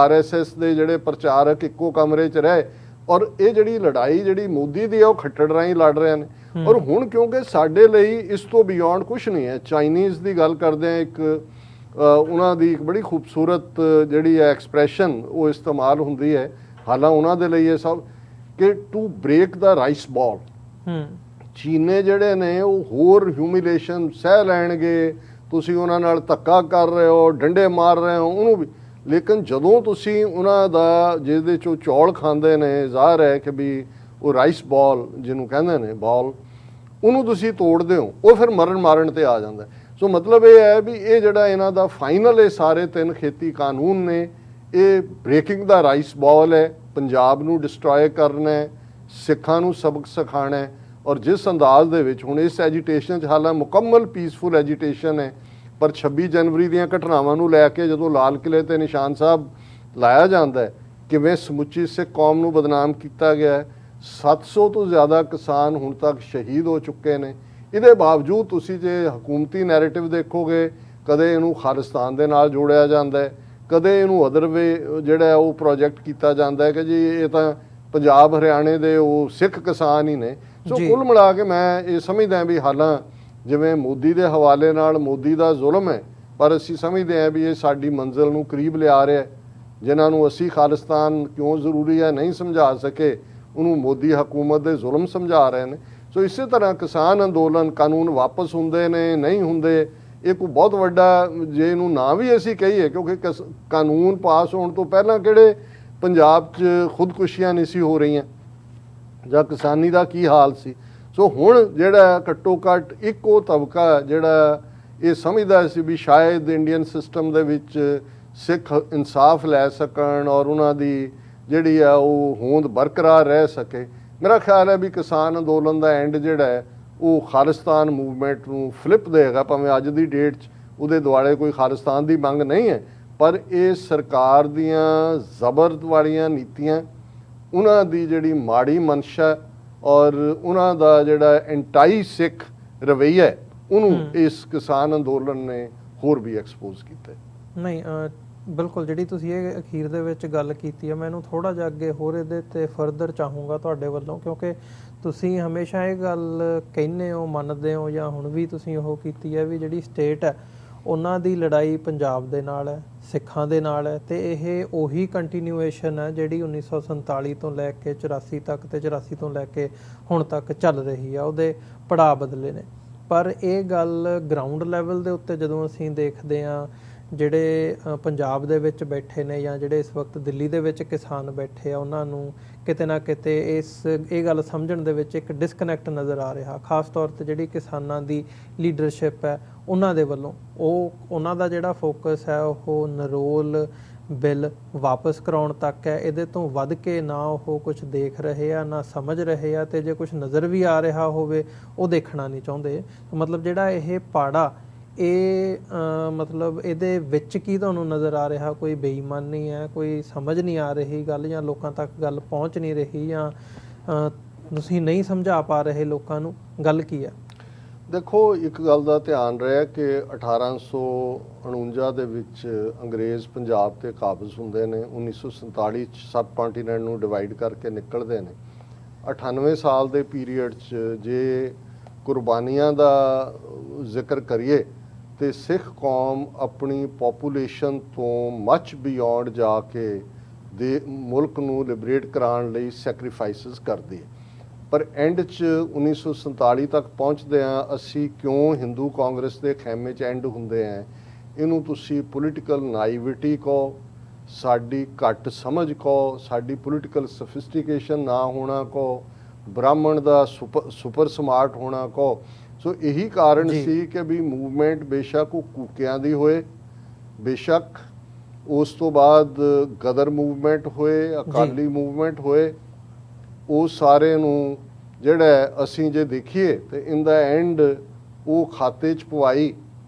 RSS ਦੇ ਜਿਹੜੇ ਪ੍ਰਚਾਰਕ ਇੱਕੋ ਕਮਰੇ 'ਚ ਰਹੇ, ਔਰ ਇਹ ਜਿਹੜੀ ਲੜਾਈ ਜਿਹੜੀ ਮੋਦੀ ਦੀ ਹੈ ਉਹ ਖੱਟੜ ਰਾਹੀਂ ਲੜ ਰਹੇ ਨੇ। ਔਰ ਹੁਣ ਕਿਉਂਕਿ ਸਾਡੇ ਲਈ ਇਸ ਤੋਂ ਬਿਯੋਂਡ ਕੁਝ ਨਹੀਂ ਹੈ। ਚਾਈਨੀਜ਼ ਦੀ ਗੱਲ ਕਰਦੇ ਆ, ਇੱਕ ਉਹਨਾਂ ਦੀ ਇੱਕ ਬੜੀ ਖੂਬਸੂਰਤ ਜਿਹੜੀ ਹੈ ਐਕਸਪ੍ਰੈਸ਼ਨ ਉਹ ਇਸਤੇਮਾਲ ਹੁੰਦੀ ਹੈ, ਹਾਲਾਂਕਿ ਉਹਨਾਂ ਦੇ ਲਈ ਇਹ ਸਭ ਕਿ ਟੂ ਬ੍ਰੇਕ ਦਾ ਰਾਈਸ ਬਾਲ। ਚੀਨੇ ਜਿਹੜੇ ਨੇ ਉਹ ਹੋਰ ਹਿਊਮਿਲੇਸ਼ਨ ਸਹਿ ਲੈਣਗੇ, ਤੁਸੀਂ ਉਹਨਾਂ ਨਾਲ ਧੱਕਾ ਕਰ ਰਹੇ ਹੋ, ਡੰਡੇ ਮਾਰ ਰਹੇ ਹੋ ਉਹਨੂੰ ਵੀ, ਲੇਕਿਨ ਜਦੋਂ ਤੁਸੀਂ ਉਹਨਾਂ ਦਾ ਜਿਹਦੇ 'ਚੋਂ ਚੌਲ ਖਾਂਦੇ ਨੇ, ਜ਼ਾਹਰ ਹੈ ਕਿ ਵੀ ਉਹ ਰਾਈਸ ਬਾਲ ਜਿਹਨੂੰ ਕਹਿੰਦੇ ਨੇ ਬਾਲ, ਉਹਨੂੰ ਤੁਸੀਂ ਤੋੜਦੇ ਹੋ, ਉਹ ਫਿਰ ਮਾਰਨ ਤੇ ਆ ਜਾਂਦਾ। ਸੋ ਮਤਲਬ ਇਹ ਹੈ ਵੀ ਇਹ ਜਿਹੜਾ ਇਹਨਾਂ ਦਾ ਫਾਈਨਲ ਇਹ ਸਾਰੇ 3 ਖੇਤੀ ਕਾਨੂੰਨ ਨੇ, ਇਹ ਬ੍ਰੇਕਿੰਗ ਦਾ ਰਾਈਸ ਬਾਲ ਹੈ। ਪੰਜਾਬ ਨੂੰ ਡਿਸਟਰੋਏ ਕਰਨਾ ਹੈ, ਸਿੱਖਾਂ ਨੂੰ ਸਬਕ ਸਿਖਾਉਣਾ ਹੈ, ਔਰ ਜਿਸ ਅੰਦਾਜ਼ ਦੇ ਵਿੱਚ ਹੁਣ ਇਸ ਐਜੀਟੇਸ਼ਨ 'ਚ ਹਾਲਾਂਕਿ ਮੁਕੰਮਲ ਪੀਸਫੁਲ ਐਜੀਟੇਸ਼ਨ ਹੈ, ਪਰ 26 ਜਨਵਰੀ ਦੀਆਂ ਘਟਨਾਵਾਂ ਨੂੰ ਲੈ ਕੇ ਜਦੋਂ ਲਾਲ ਕਿਲੇ ਤੇ ਨਿਸ਼ਾਨ ਸਾਹਿਬ ਲਾਇਆ ਜਾਂਦਾ ਹੈ, ਕਿਵੇਂ ਸਮੁੱਚੀ ਸਿੱਖ ਕੌਮ ਨੂੰ ਬਦਨਾਮ ਕੀਤਾ ਗਿਆ ਹੈ। 700 ਤੋਂ ਜ਼ਿਆਦਾ ਕਿਸਾਨ ਹੁਣ ਤੱਕ ਸ਼ਹੀਦ ਹੋ ਚੁੱਕੇ ਨੇ। ਇਹਦੇ ਬਾਵਜੂਦ ਤੁਸੀਂ ਜੇ ਹਕੂਮਤੀ ਨੈਰੇਟਿਵ ਦੇਖੋਗੇ, ਕਦੇ ਇਹਨੂੰ ਖਾਲਿਸਤਾਨ ਦੇ ਨਾਲ ਜੋੜਿਆ ਜਾਂਦਾ ਹੈ, ਕਦੇ ਇਹਨੂੰ ਅਦਰਵੇ ਜਿਹੜਾ ਉਹ ਪ੍ਰੋਜੈਕਟ ਕੀਤਾ ਜਾਂਦਾ ਹੈ ਕਿ ਜੀ ਇਹ ਤਾਂ ਪੰਜਾਬ ਹਰਿਆਣੇ ਦੇ ਉਹ ਸਿੱਖ ਕਿਸਾਨ ਹੀ ਨੇ। ਸੋ ਕੁੱਲ ਮਿਲਾ ਕੇ ਮੈਂ ਇਹ ਸਮਝਦਾ ਵੀ ਹਾਲਾਂ ਜਿਵੇਂ ਮੋਦੀ ਦੇ ਹਵਾਲੇ ਨਾਲ ਮੋਦੀ ਦਾ ਜ਼ੁਲਮ ਹੈ, ਪਰ ਅਸੀਂ ਸਮਝਦੇ ਹਾਂ ਵੀ ਇਹ ਸਾਡੀ ਮੰਜ਼ਿਲ ਨੂੰ ਕਰੀਬ ਲਿਆ ਰਿਹਾ। ਜਿਨ੍ਹਾਂ ਨੂੰ ਅਸੀਂ ਖਾਲਿਸਤਾਨ ਕਿਉਂ ਜ਼ਰੂਰੀ ਹੈ ਨਹੀਂ ਸਮਝਾ ਸਕੇ, ਉਹਨੂੰ ਮੋਦੀ ਹਕੂਮਤ ਦੇ ਜ਼ੁਲਮ ਸਮਝਾ ਰਹੇ ਨੇ। ਸੋ ਇਸੇ ਤਰ੍ਹਾਂ ਕਿਸਾਨ ਅੰਦੋਲਨ, ਕਾਨੂੰਨ ਵਾਪਸ ਹੁੰਦੇ ਨੇ ਨਹੀਂ ਹੁੰਦੇ, ਇਹ ਕੋਈ ਬਹੁਤ ਵੱਡਾ ਜੇ ਇਹਨੂੰ ਨਾ ਵੀ ਅਸੀਂ ਕਹੀਏ, ਕਿਉਂਕਿ ਕਾਨੂੰਨ ਪਾਸ ਹੋਣ ਤੋਂ ਪਹਿਲਾਂ ਕਿਹੜੇ ਪੰਜਾਬ 'ਚ ਖੁਦਕੁਸ਼ੀਆਂ ਨਹੀਂ ਸੀ ਹੋ ਰਹੀਆਂ, ਜਾਂ ਕਿਸਾਨੀ ਦਾ ਕੀ ਹਾਲ ਸੀ। ਸੋ ਹੁਣ ਜਿਹੜਾ ਘੱਟੋ ਘੱਟ ਇੱਕ ਉਹ ਤਬਕਾ ਜਿਹੜਾ ਇਹ ਸਮਝਦਾ ਸੀ ਵੀ ਸ਼ਾਇਦ ਇੰਡੀਅਨ ਸਿਸਟਮ ਦੇ ਵਿੱਚ ਸਿੱਖ ਇਨਸਾਫ ਲੈ ਸਕਣ ਔਰ ਉਹਨਾਂ ਦੀ ਜਿਹੜੀ ਆ ਉਹ ਹੋਂਦ ਬਰਕਰਾਰ ਰਹਿ ਸਕੇ, ਮੇਰਾ ਖਿਆਲ ਹੈ ਵੀ ਕਿਸਾਨ ਅੰਦੋਲਨ ਦਾ ਐਂਡ ਜਿਹੜਾ ਹੈ ਉਹ ਖਾਲਿਸਤਾਨ ਮੂਵਮੈਂਟ ਨੂੰ ਫਲਿੱਪ ਦੇਗਾ। ਭਾਵੇਂ ਅੱਜ ਦੀ ਡੇਟ 'ਚ ਉਹਦੇ ਦੁਆਲੇ ਕੋਈ ਖਾਲਿਸਤਾਨ ਦੀ ਮੰਗ ਨਹੀਂ ਹੈ, ਪਰ ਇਹ ਸਰਕਾਰ ਦੀਆਂ ਜ਼ਬਰ ਵਾਲੀਆਂ ਨੀਤੀਆਂ, ਉਹਨਾਂ ਦੀ ਜਿਹੜੀ ਮਾੜੀ ਮਨਸ਼ਾ ਔਰ ਉਹਨਾਂ ਦਾ ਜਿਹੜਾ ਐਂਟਾਈ ਸਿੱਖ ਰਵੱਈਆ ਹੈ, ਉਹਨੂੰ ਇਸ ਕਿਸਾਨ ਅੰਦੋਲਨ ਨੇ ਹੋਰ ਵੀ ਐਕਸਪੋਜ਼ ਕੀਤਾ। ਨਹੀਂ ਬਿਲਕੁਲ, ਜਿਹੜੀ ਤੁਸੀਂ ਇਹ ਅਖੀਰ ਦੇ ਵਿੱਚ ਗੱਲ ਕੀਤੀ ਹੈ, ਮੈਂ ਇਹਨੂੰ ਥੋੜ੍ਹਾ ਜਿਹਾ ਅੱਗੇ ਹੋਰ ਇਹਦੇ 'ਤੇ ਫਰਦਰ ਚਾਹੂੰਗਾ ਤੁਹਾਡੇ ਵੱਲੋਂ, ਕਿਉਂਕਿ ਤੁਸੀਂ ਹਮੇਸ਼ਾ ਇਹ ਗੱਲ ਕਹਿੰਦੇ ਹੋ, ਮੰਨਦੇ ਹੋ, ਜਾਂ ਹੁਣ ਵੀ ਤੁਸੀਂ ਉਹ ਕੀਤੀ ਹੈ ਵੀ ਜਿਹੜੀ ਸਟੇਟ ਹੈ ਉਹਨਾਂ ਦੀ ਲੜਾਈ ਪੰਜਾਬ ਦੇ ਨਾਲ ਹੈ, ਸਿੱਖਾਂ ਦੇ ਨਾਲ ਹੈ, ਅਤੇ ਇਹ ਉਹੀ ਕੰਟੀਨਿਊਏਸ਼ਨ ਹੈ ਜਿਹੜੀ 1947 ਤੋਂ ਲੈ ਕੇ 84 ਤੱਕ ਅਤੇ 84 ਤੋਂ ਲੈ ਕੇ ਹੁਣ ਤੱਕ ਚੱਲ ਰਹੀ ਆ। ਉਹਦੇ ਪੜਾਅ ਬਦਲੇ ਨੇ, ਪਰ ਇਹ ਗੱਲ ਗਰਾਊਂਡ ਲੈਵਲ ਦੇ ਉੱਤੇ ਜਦੋਂ ਅਸੀਂ ਦੇਖਦੇ ਹਾਂ, ਜਿਹੜੇ ਪੰਜਾਬ ਦੇ ਵਿੱਚ ਬੈਠੇ ਨੇ ਜਾਂ ਜਿਹੜੇ ਇਸ ਵਕਤ ਦਿੱਲੀ ਦੇ ਵਿੱਚ ਕਿਸਾਨ ਬੈਠੇ ਆ, ਉਹਨਾਂ ਨੂੰ ਕਿਤੇ ਨਾ ਕਿਤੇ ਇਹ ਗੱਲ ਸਮਝਣ ਦੇ ਵਿੱਚ ਇੱਕ ਡਿਸਕਨੈਕਟ ਨਜ਼ਰ ਆ ਰਿਹਾ, ਖਾਸ ਤੌਰ 'ਤੇ ਜਿਹੜੀ ਕਿਸਾਨਾਂ ਦੀ ਲੀਡਰਸ਼ਿਪ ਹੈ ਉਹਨਾਂ ਦੇ ਵੱਲੋਂ। ਉਹਨਾਂ ਦਾ ਜਿਹੜਾ ਫੋਕਸ ਹੈ ਉਹ ਨਰੋਲ ਬਿੱਲ ਵਾਪਸ ਕਰਾਉਣ ਤੱਕ ਹੈ, ਇਹਦੇ ਤੋਂ ਵੱਧ ਕੇ ਨਾ ਉਹ ਕੁਝ ਦੇਖ ਰਹੇ ਆ, ਨਾ ਸਮਝ ਰਹੇ ਆ, ਅਤੇ ਜੇ ਕੁਝ ਨਜ਼ਰ ਵੀ ਆ ਰਿਹਾ ਹੋਵੇ ਉਹ ਦੇਖਣਾ ਨਹੀਂ ਚਾਹੁੰਦੇ। ਮਤਲਬ ਜਿਹੜਾ ਇਹ ਪਾੜਾ, ਇਹ ਮਤਲਬ ਇਹਦੇ ਵਿੱਚ ਕੀ ਤੁਹਾਨੂੰ ਨਜ਼ਰ ਆ ਰਿਹਾ? ਕੋਈ ਬੇਈਮਾਨੀ ਹੈ, ਕੋਈ ਸਮਝ ਨਹੀਂ ਆ ਰਹੀ ਗੱਲ, ਜਾਂ ਲੋਕਾਂ ਤੱਕ ਗੱਲ ਪਹੁੰਚ ਨਹੀਂ ਰਹੀ, ਜਾਂ ਤੁਸੀਂ ਨਹੀਂ ਸਮਝਾ ਪਾ ਰਹੇ ਲੋਕਾਂ ਨੂੰ, ਗੱਲ ਕੀ ਹੈ? ਦੇਖੋ, ਇੱਕ ਗੱਲ ਦਾ ਧਿਆਨ ਰਿਹਾ ਕਿ 1849 ਦੇ ਵਿੱਚ ਅੰਗਰੇਜ਼ ਪੰਜਾਬ ਤੇ ਕਾਬਜ਼ ਹੁੰਦੇ ਨੇ, 1947 'ਚ ਸਬ ਕੰਟੀਨੈਂਟ ਨੂੰ ਡਿਵਾਈਡ ਕਰਕੇ ਨਿਕਲਦੇ ਨੇ। 98 ਸਾਲ ਦੇ ਪੀਰੀਅਡ 'ਚ ਜੇ ਕੁਰਬਾਨੀਆਂ ਦਾ ਜ਼ਿਕਰ ਕਰੀਏ ਤੇ ਸਿੱਖ ਕੌਮ ਆਪਣੀ ਪੋਪੂਲੇਸ਼ਨ ਤੋਂ ਮੱਚ ਬਿਯੋਂਡ ਜਾ ਕੇ ਦੇ ਮੁਲਕ ਨੂੰ ਲਿਬਰੇਟ ਕਰਾਉਣ ਲਈ ਸੈਕਰੀਫਾਈਸਿਸ ਕਰਦੀ ਹੈ। ਪਰ ਐਂਡ 'ਚ 1947 ਤੱਕ ਪਹੁੰਚਦੇ ਹਾਂ ਅਸੀਂ ਕਿਉਂ ਹਿੰਦੂ ਕਾਂਗਰਸ ਦੇ ਖੈਮੇ 'ਚ ਐਂਡ ਹੁੰਦੇ ਆ, ਇਹਨੂੰ ਤੁਸੀਂ ਪੋਲੀਟੀਕਲ ਨਾਈਵਿਟੀ ਕਹੋ, ਸਾਡੀ ਘੱਟ ਸਮਝ ਕਹੋ, ਸਾਡੀ ਪੋਲੀਟੀਕਲ ਸਫਿਸਟੀਕੇਸ਼ਨ ਨਾ ਹੋਣਾ ਕਹੋ, ਬ੍ਰਾਹਮਣ ਦਾ ਸੁਪਰ ਸਮਾਰਟ ਹੋਣਾ ਕਹੋ। ਸੋ ਇਹੀ ਕਾਰਨ ਸੀ ਕਿ ਵੀ ਮੂਵਮੈਂਟ ਬੇਸ਼ੱਕ ਉਹ ਕੂਕਿਆਂ ਦੀ ਹੋਏ, ਬੇਸ਼ੱਕ ਉਸ ਤੋਂ ਬਾਅਦ ਗਦਰ ਮੂਵਮੈਂਟ ਹੋਏ, ਅਕਾਲੀ ਮੂਵਮੈਂਟ ਹੋਏ, ਉਹ ਸਾਰੇ ਨੂੰ ਜਿਹੜਾ ਅਸੀਂ ਜੇ ਦੇਖੀਏ ਤੇ ਇਨ ਦਾ ਐਂਡ ਉਹ ਖਾਤੇ 'ਚ ਪਵਾਈ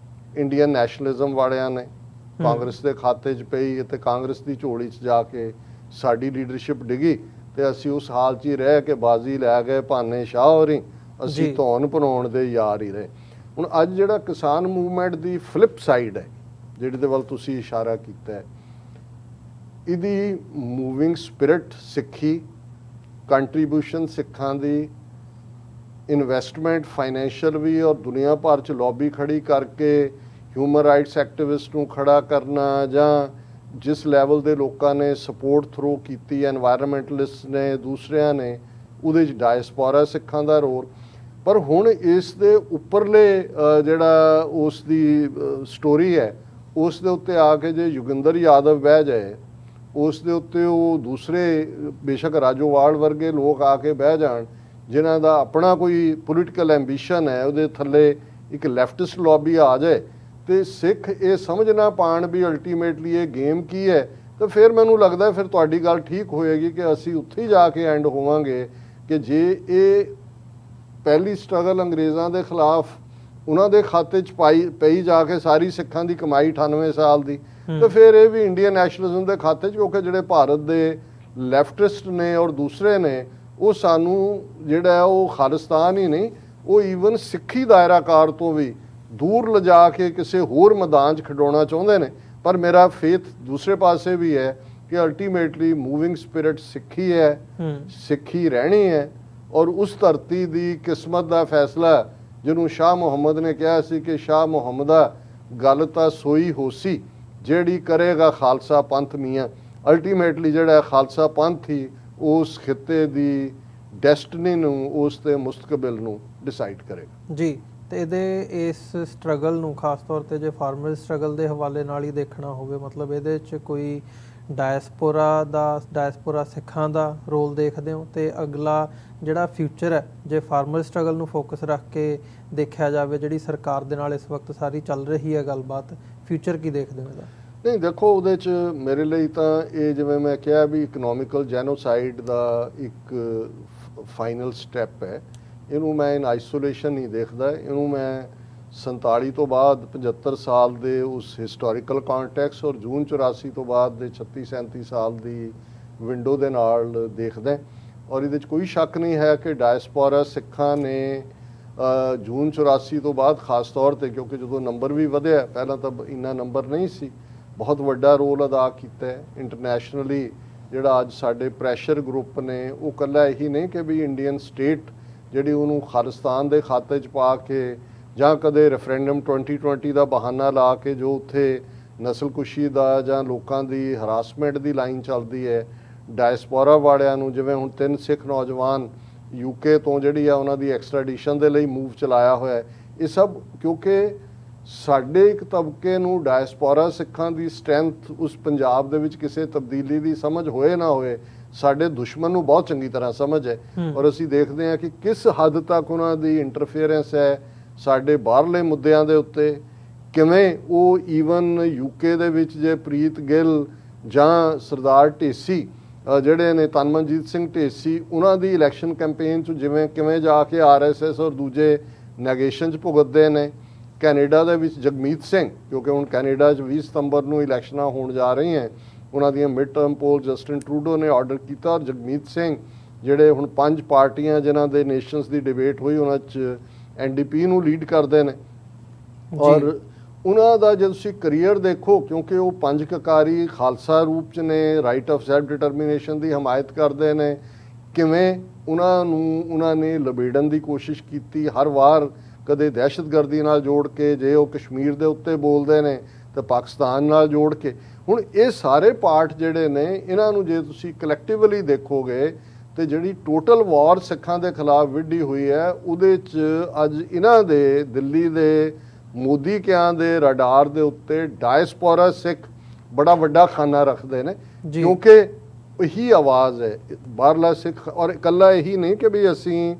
ਇੰਡੀਅਨ ਨੈਸ਼ਨਲਿਜ਼ਮ ਵਾਲਿਆਂ ਨੇ, ਕਾਂਗਰਸ ਦੇ ਖਾਤੇ 'ਚ ਪਈ ਅਤੇ ਕਾਂਗਰਸ ਦੀ ਝੋਲੀ 'ਚ ਜਾ ਕੇ ਸਾਡੀ ਲੀਡਰਸ਼ਿਪ ਡਿੱਗੀ ਤੇ ਅਸੀਂ ਉਸ ਹਾਲ 'ਚ ਹੀ ਰਹਿ ਕੇ ਬਾਜ਼ੀ ਲੈ ਗਏ ਭਾਨੇ ਸ਼ਾਹ ਹੋਰੀ, ਅਸੀਂ ਧੌਣ ਭਨਾਉਣ ਦੇ ਯਾਰ ਹੀ ਰਹੇ। ਹੁਣ ਅੱਜ ਜਿਹੜਾ ਕਿਸਾਨ ਮੂਵਮੈਂਟ ਦੀ ਫਲਿੱਪ ਸਾਈਡ ਹੈ ਜਿਹਦੇ ਦੇ ਵੱਲ ਤੁਸੀਂ ਇਸ਼ਾਰਾ ਕੀਤਾ ਹੈ, ਇਹਦੀ ਮੂਵਿੰਗ ਸਪਿਰਿਟ ਸਿੱਖੀ, ਕੰਟਰੀਬਿਊਸ਼ਨ ਸਿੱਖਾਂ ਦੀ, ਇਨਵੈਸਟਮੈਂਟ ਫਾਈਨੈਂਸ਼ੀਅਲ ਵੀ ਔਰ ਦੁਨੀਆ ਭਰ 'ਚ ਲੌਬੀ ਖੜੀ ਕਰਕੇ ਹਿਊਮਨ ਰਾਈਟਸ ਐਕਟਿਵਿਸਟ ਨੂੰ ਖੜਾ ਕਰਨਾ, ਜਾਂ ਜਿਸ ਲੈਵਲ ਦੇ ਲੋਕਾਂ ਨੇ ਸਪੋਰਟ ਥਰੂ ਕੀਤੀ, ਐਨਵਾਇਰਨਮੈਂਟਲਿਸਟ ਨੇ, ਦੂਸਰਿਆਂ ਨੇ, ਉਹਦੇ 'ਚ ਡਾਇਸਪੋਰਾ ਸਿੱਖਾਂ ਦਾ ਰੋਲ। ਪਰ ਹੁਣ ਇਸ ਦੇ ਉੱਪਰਲੇ ਜਿਹੜਾ ਉਸ ਦੀ ਸਟੋਰੀ ਹੈ ਉਸ ਦੇ ਉੱਤੇ ਆ ਕੇ ਜੇ ਯੋਗਿੰਦਰ ਯਾਦਵ ਬਹਿ ਜਾਏ, ਉਸ ਦੇ ਉੱਤੇ ਉਹ ਦੂਸਰੇ ਬੇਸ਼ੱਕ ਰਾਜੋਵਾਲ ਵਰਗੇ ਲੋਕ ਆ ਕੇ ਬਹਿ ਜਾਣ ਜਿਨ੍ਹਾਂ ਦਾ ਆਪਣਾ ਕੋਈ ਪੋਲੀਟੀਕਲ ਐਂਬੀਸ਼ਨ ਹੈ, ਉਹਦੇ ਥੱਲੇ ਇੱਕ ਲੈਫਟਿਸਟ ਲੌਬੀ ਆ ਜਾਏ ਤੇ ਸਿੱਖ ਇਹ ਸਮਝ ਨਾ ਪਾਣ ਵੀ ਅਲਟੀਮੇਟਲੀ ਇਹ ਗੇਮ ਕੀ ਹੈ, ਤਾਂ ਫਿਰ ਮੈਨੂੰ ਲੱਗਦਾ ਫਿਰ ਤੁਹਾਡੀ ਗੱਲ ਠੀਕ ਹੋਏਗੀ ਕਿ ਅਸੀਂ ਉੱਥੇ ਹੀ ਜਾ ਕੇ ਐਂਡ ਹੋਵਾਂਗੇ ਕਿ ਜੇ ਇਹ ਪਹਿਲੀ ਸਟਰਗਲ ਅੰਗਰੇਜ਼ਾਂ ਦੇ ਖਿਲਾਫ ਉਹਨਾਂ ਦੇ ਖਾਤੇ 'ਚ ਪਈ ਜਾ ਕੇ ਸਾਰੀ ਸਿੱਖਾਂ ਦੀ ਕਮਾਈ 98 ਸਾਲ ਦੀ, ਤੇ ਫਿਰ ਇਹ ਵੀ ਇੰਡੀਅਨ ਨੈਸ਼ਨਲਿਜ਼ਮ ਦੇ ਖਾਤੇ 'ਚ, ਕਿਉਂਕਿ ਜਿਹੜੇ ਭਾਰਤ ਦੇ ਲੈਫਟਿਸਟ ਨੇ ਔਰ ਦੂਸਰੇ ਨੇ ਉਹ ਸਾਨੂੰ ਜਿਹੜਾ ਉਹ ਖਾਲਿਸਤਾਨ ਹੀ ਨਹੀਂ, ਉਹ ਈਵਨ ਸਿੱਖੀ ਦਾਇਰਾਕਾਰ ਤੋਂ ਵੀ ਦੂਰ ਲਿਜਾ ਕੇ ਕਿਸੇ ਹੋਰ ਮੈਦਾਨ 'ਚ ਖਿਡਾਉਣਾ ਚਾਹੁੰਦੇ ਨੇ। ਪਰ ਮੇਰਾ ਫੇਥ ਦੂਸਰੇ ਪਾਸੇ ਵੀ ਹੈ ਕਿ ਅਲਟੀਮੇਟਲੀ ਮੂਵਿੰਗ ਸਪਿਰਿਟ ਸਿੱਖੀ ਹੈ, ਸਿੱਖੀ ਰਹਿਣੀ ਹੈ, ਔਰ ਉਸ ਧਰਤੀ ਦੀ ਕਿਸਮਤ ਦਾ ਫੈਸਲਾ ਜਿਹਨੂੰ ਸ਼ਾਹ ਮੁਹੰਮਦ ਨੇ ਕਿਹਾ ਸੀ ਕਿ ਸ਼ਾਹ ਮੁਹੰਮਦਾ ਗੱਲ ਤਾਂ ਸੋਈ ਹੋਸੀ ਜਿਹੜੀ ਕਰੇਗਾ ਖਾਲਸਾ ਪੰਥ ਮੀਆਂ। ਅਲਟੀਮੇਟਲੀ ਜਿਹੜਾ ਖਾਲਸਾ ਪੰਥ ਹੀ ਉਸ ਖਿੱਤੇ ਦੀ ਡੈਸਟਨੀ ਨੂੰ, ਉਸ ਦੇ ਮੁਸਤਕਬਲ ਨੂੰ ਡਿਸਾਈਡ ਕਰੇਗਾ ਜੀ। ਤੇ ਇਹਦੇ ਇਸ ਸਟਰਗਲ ਨੂੰ ਖਾਸ ਤੌਰ ਤੇ ਜੇ ਫਾਰਮਰ ਸਟਰਗਲ ਦੇ ਹਵਾਲੇ ਨਾਲ ਹੀ ਦੇਖਣਾ ਹੋਵੇ, ਮਤਲਬ ਇਹਦੇ 'ਚ ਕੋਈ ਡਾਇਸਪੋਰਾ ਸਿੱਖਾਂ ਦਾ ਰੋਲ ਦੇਖਦੇ ਹੋ, ਤੇ ਅਗਲਾ ਜਿਹੜਾ ਫਿਊਚਰ ਹੈ ਜੇ ਫਾਰਮਰ ਸਟਰਗਲ ਨੂੰ ਫੋਕਸ ਰੱਖ ਕੇ ਦੇਖਿਆ ਜਾਵੇ, ਜਿਹੜੀ ਸਰਕਾਰ ਦੇ ਨਾਲ ਇਸ ਵਕਤ ਸਾਰੀ ਚੱਲ ਰਹੀ ਹੈ ਗੱਲਬਾਤ, ਫਿਊਚਰ ਕੀ ਦੇਖਦੇ ਹੋ ਇਹਦਾ? ਨਹੀਂ ਦੇਖੋ, ਉਹਦੇ 'ਚ ਮੇਰੇ ਲਈ ਤਾਂ ਇਹ ਜਿਵੇਂ ਮੈਂ ਕਿਹਾ ਵੀ ਇਕਨੋਮਿਕਲ ਜੈਨੋਸਾਈਡ ਦਾ ਇੱਕ ਫਾਈਨਲ ਸਟੈਪ ਹੈ। ਇਹਨੂੰ ਮੈਂ ਇਨ ਆਈਸੋਲੇਸ਼ਨ ਨਹੀਂ ਦੇਖਦਾ, ਇਹਨੂੰ ਮੈਂ 47 ਤੋਂ ਬਾਅਦ 75 ਸਾਲ ਦੇ ਉਸ ਹਿਸਟੋਰੀਕਲ ਕੰਟੈਕਸਟ ਔਰ ਜੂਨ 84 ਤੋਂ ਬਾਅਦ ਦੇ 36-37 ਸਾਲ ਦੀ ਵਿੰਡੋ ਦੇ ਨਾਲ ਦੇਖਦਾ। ਔਰ ਇਹਦੇ 'ਚ ਕੋਈ ਸ਼ੱਕ ਨਹੀਂ ਹੈ ਕਿ ਡਾਇਸਪੋਰਾ ਸਿੱਖਾਂ ਨੇ ਜੂਨ 84 ਤੋਂ ਬਾਅਦ ਖਾਸ ਤੌਰ ਤੇ, ਕਿਉਂਕਿ ਜਦੋਂ ਨੰਬਰ ਵੀ ਵਧਿਆ, ਪਹਿਲਾਂ ਤਾਂ ਇੰਨਾ ਨੰਬਰ ਨਹੀਂ ਸੀ, ਬਹੁਤ ਵੱਡਾ ਰੋਲ ਅਦਾ ਕੀਤਾ ਹੈ ਇੰਟਰਨੈਸ਼ਨਲੀ। ਜਿਹੜਾ ਅੱਜ ਸਾਡੇ ਪ੍ਰੈਸ਼ਰ ਗਰੁੱਪ ਨੇ ਉਹ ਇਕੱਲਾ ਇਹੀ ਨਹੀਂ ਕਿ ਵੀ ਇੰਡੀਅਨ ਸਟੇਟ ਜਿਹੜੀ ਉਹਨੂੰ ਖਾਲਿਸਤਾਨ ਦੇ ਖਾਤੇ 'ਚ ਪਾ ਕੇ ਜਾਂ ਕਦੇ ਰੈਫਰੈਂਡਮ 2020 ਦਾ ਬਹਾਨਾ ਲਾ ਕੇ ਜੋ ਉੱਥੇ ਨਸਲਕੁਸ਼ੀ ਦਾ ਜਾਂ ਲੋਕਾਂ ਦੀ ਹਰਾਸਮੈਂਟ ਦੀ ਲਾਈਨ ਚੱਲਦੀ ਹੈ, ਡਾਇਸਪੋਰਾ ਵਾਲਿਆਂ ਨੂੰ, ਜਿਵੇਂ ਹੁਣ 3 ਸਿੱਖ ਨੌਜਵਾਨ UK ਤੋਂ ਜਿਹੜੀ ਆ ਉਹਨਾਂ ਦੀ ਐਕਸਟ੍ਰੈਡੀਸ਼ਨ ਦੇ ਲਈ ਮੂਵ ਚਲਾਇਆ ਹੋਇਆ, ਇਹ ਸਭ ਕਿਉਂਕਿ ਸਾਡੇ ਇੱਕ ਤਬਕੇ ਨੂੰ ਡਾਇਸਪੋਰਾ ਸਿੱਖਾਂ ਦੀ ਸਟਰੈਂਥ ਉਸ ਪੰਜਾਬ ਦੇ ਵਿੱਚ ਕਿਸੇ ਤਬਦੀਲੀ ਦੀ ਸਮਝ ਹੋਏ ਨਾ ਹੋਏ, ਸਾਡੇ ਦੁਸ਼ਮਣ ਨੂੰ ਬਹੁਤ ਚੰਗੀ ਤਰ੍ਹਾਂ ਸਮਝ ਹੈ। ਔਰ ਅਸੀਂ ਦੇਖਦੇ ਹਾਂ ਕਿ ਕਿਸ ਹੱਦ ਤੱਕ ਉਹਨਾਂ ਦੀ ਇੰਟਰਫੇਰੈਂਸ ਹੈ ਸਾਡੇ ਬਾਹਰਲੇ ਮੁੱਦਿਆਂ ਦੇ ਉੱਤੇ, ਕਿਵੇਂ ਉਹ ਈਵਨ UK ਦੇ ਵਿੱਚ ਜੇ ਪ੍ਰੀਤ ਗਿੱਲ ਜਾਂ ਸਰਦਾਰ ਢੇਸੀ ਜਿਹੜੇ ਨੇ, ਤਨਮਨਜੀਤ ਸਿੰਘ ਢੇਸੀ, ਉਹਨਾਂ ਦੀ ਇਲੈਕਸ਼ਨ ਕੈਂਪੇਨ 'ਚ ਕਿਵੇਂ ਜਾ ਕੇ RSS ਔਰ ਦੂਜੇ ਨੈਗੇਸ਼ਨ 'ਚ ਭੁਗਤਦੇ ਨੇ। ਕੈਨੇਡਾ ਦੇ ਵਿੱਚ ਜਗਮੀਤ ਸਿੰਘ, ਕਿਉਂਕਿ ਹੁਣ ਕੈਨੇਡਾ 'ਚ 20 ਸਤੰਬਰ ਨੂੰ ਇਲੈਕਸ਼ਨਾਂ ਹੋਣ ਜਾ ਰਹੀਆਂ, ਉਹਨਾਂ ਦੀਆਂ ਮਿਡ ਟਰਮ ਪੋਲ ਜਸਟਿਨ ਟਰੂਡੋ ਨੇ ਆਰਡਰ ਕੀਤਾ, ਔਰ ਜਗਮੀਤ ਸਿੰਘ ਜਿਹੜੇ ਹੁਣ 5 ਪਾਰਟੀਆਂ ਜਿਨ੍ਹਾਂ ਦੇ ਨੇਸ਼ਨਸ ਦੀ ਡਿਬੇਟ ਹੋਈ ਉਹਨਾਂ 'ਚ NDP ਨੂੰ ਲੀਡ ਕਰਦੇ ਨੇ। ਔਰ ਉਹਨਾਂ ਦਾ ਜੇ ਤੁਸੀਂ ਕਰੀਅਰ ਦੇਖੋ, ਕਿਉਂਕਿ ਉਹ 5 ਕਕਾਰੀ ਖਾਲਸਾ ਰੂਪ 'ਚ ਨੇ, ਰਾਈਟ ਆਫ ਸੈਲਫ ਡਿਟਰਮੀਨੇਸ਼ਨ ਦੀ ਹਮਾਇਤ ਕਰਦੇ ਨੇ, ਕਿਵੇਂ ਉਹਨਾਂ ਨੇ ਲਬੇੜਨ ਦੀ ਕੋਸ਼ਿਸ਼ ਕੀਤੀ ਹਰ ਵਾਰ, ਕਦੇ ਦਹਿਸ਼ਤਗਰਦੀ ਨਾਲ ਜੋੜ ਕੇ, ਜੇ ਉਹ ਕਸ਼ਮੀਰ ਦੇ ਉੱਤੇ ਬੋਲਦੇ ਨੇ ਤਾਂ ਪਾਕਿਸਤਾਨ ਨਾਲ ਜੋੜ ਕੇ। ਹੁਣ ਇਹ ਸਾਰੇ ਪਾਰਟ ਜਿਹੜੇ ਨੇ, ਇਹਨਾਂ ਨੂੰ ਜੇ ਤੁਸੀਂ ਕਲੈਕਟਿਵਲੀ ਦੇਖੋਗੇ ਤੇ ਜਿਹੜੀ ਟੋਟਲ ਵਾਰ ਸਿੱਖਾਂ ਦੇ ਖਿਲਾਫ ਵਿੱਢੀ ਹੋਈ ਹੈ, ਉਹਦੇ 'ਚ ਅੱਜ ਇਹਨਾਂ ਦੇ ਦਿੱਲੀ ਦੇ ਮੋਦੀ ਕਿਆਂ ਦੇ ਰਡਾਰ ਦੇ ਉੱਤੇ ਡਾਇਸਪੋਰਾ ਸਿੱਖ ਬੜਾ ਵੱਡਾ ਖਾਨਾ ਰੱਖਦੇ ਨੇ, ਕਿਉਂਕਿ ਇਹੀ ਆਵਾਜ਼ ਹੈ ਬਾਹਰਲਾ ਸਿੱਖ। ਔਰ ਇਕੱਲਾ ਇਹੀ ਨਹੀਂ ਕਿ ਵੀ ਅਸੀਂ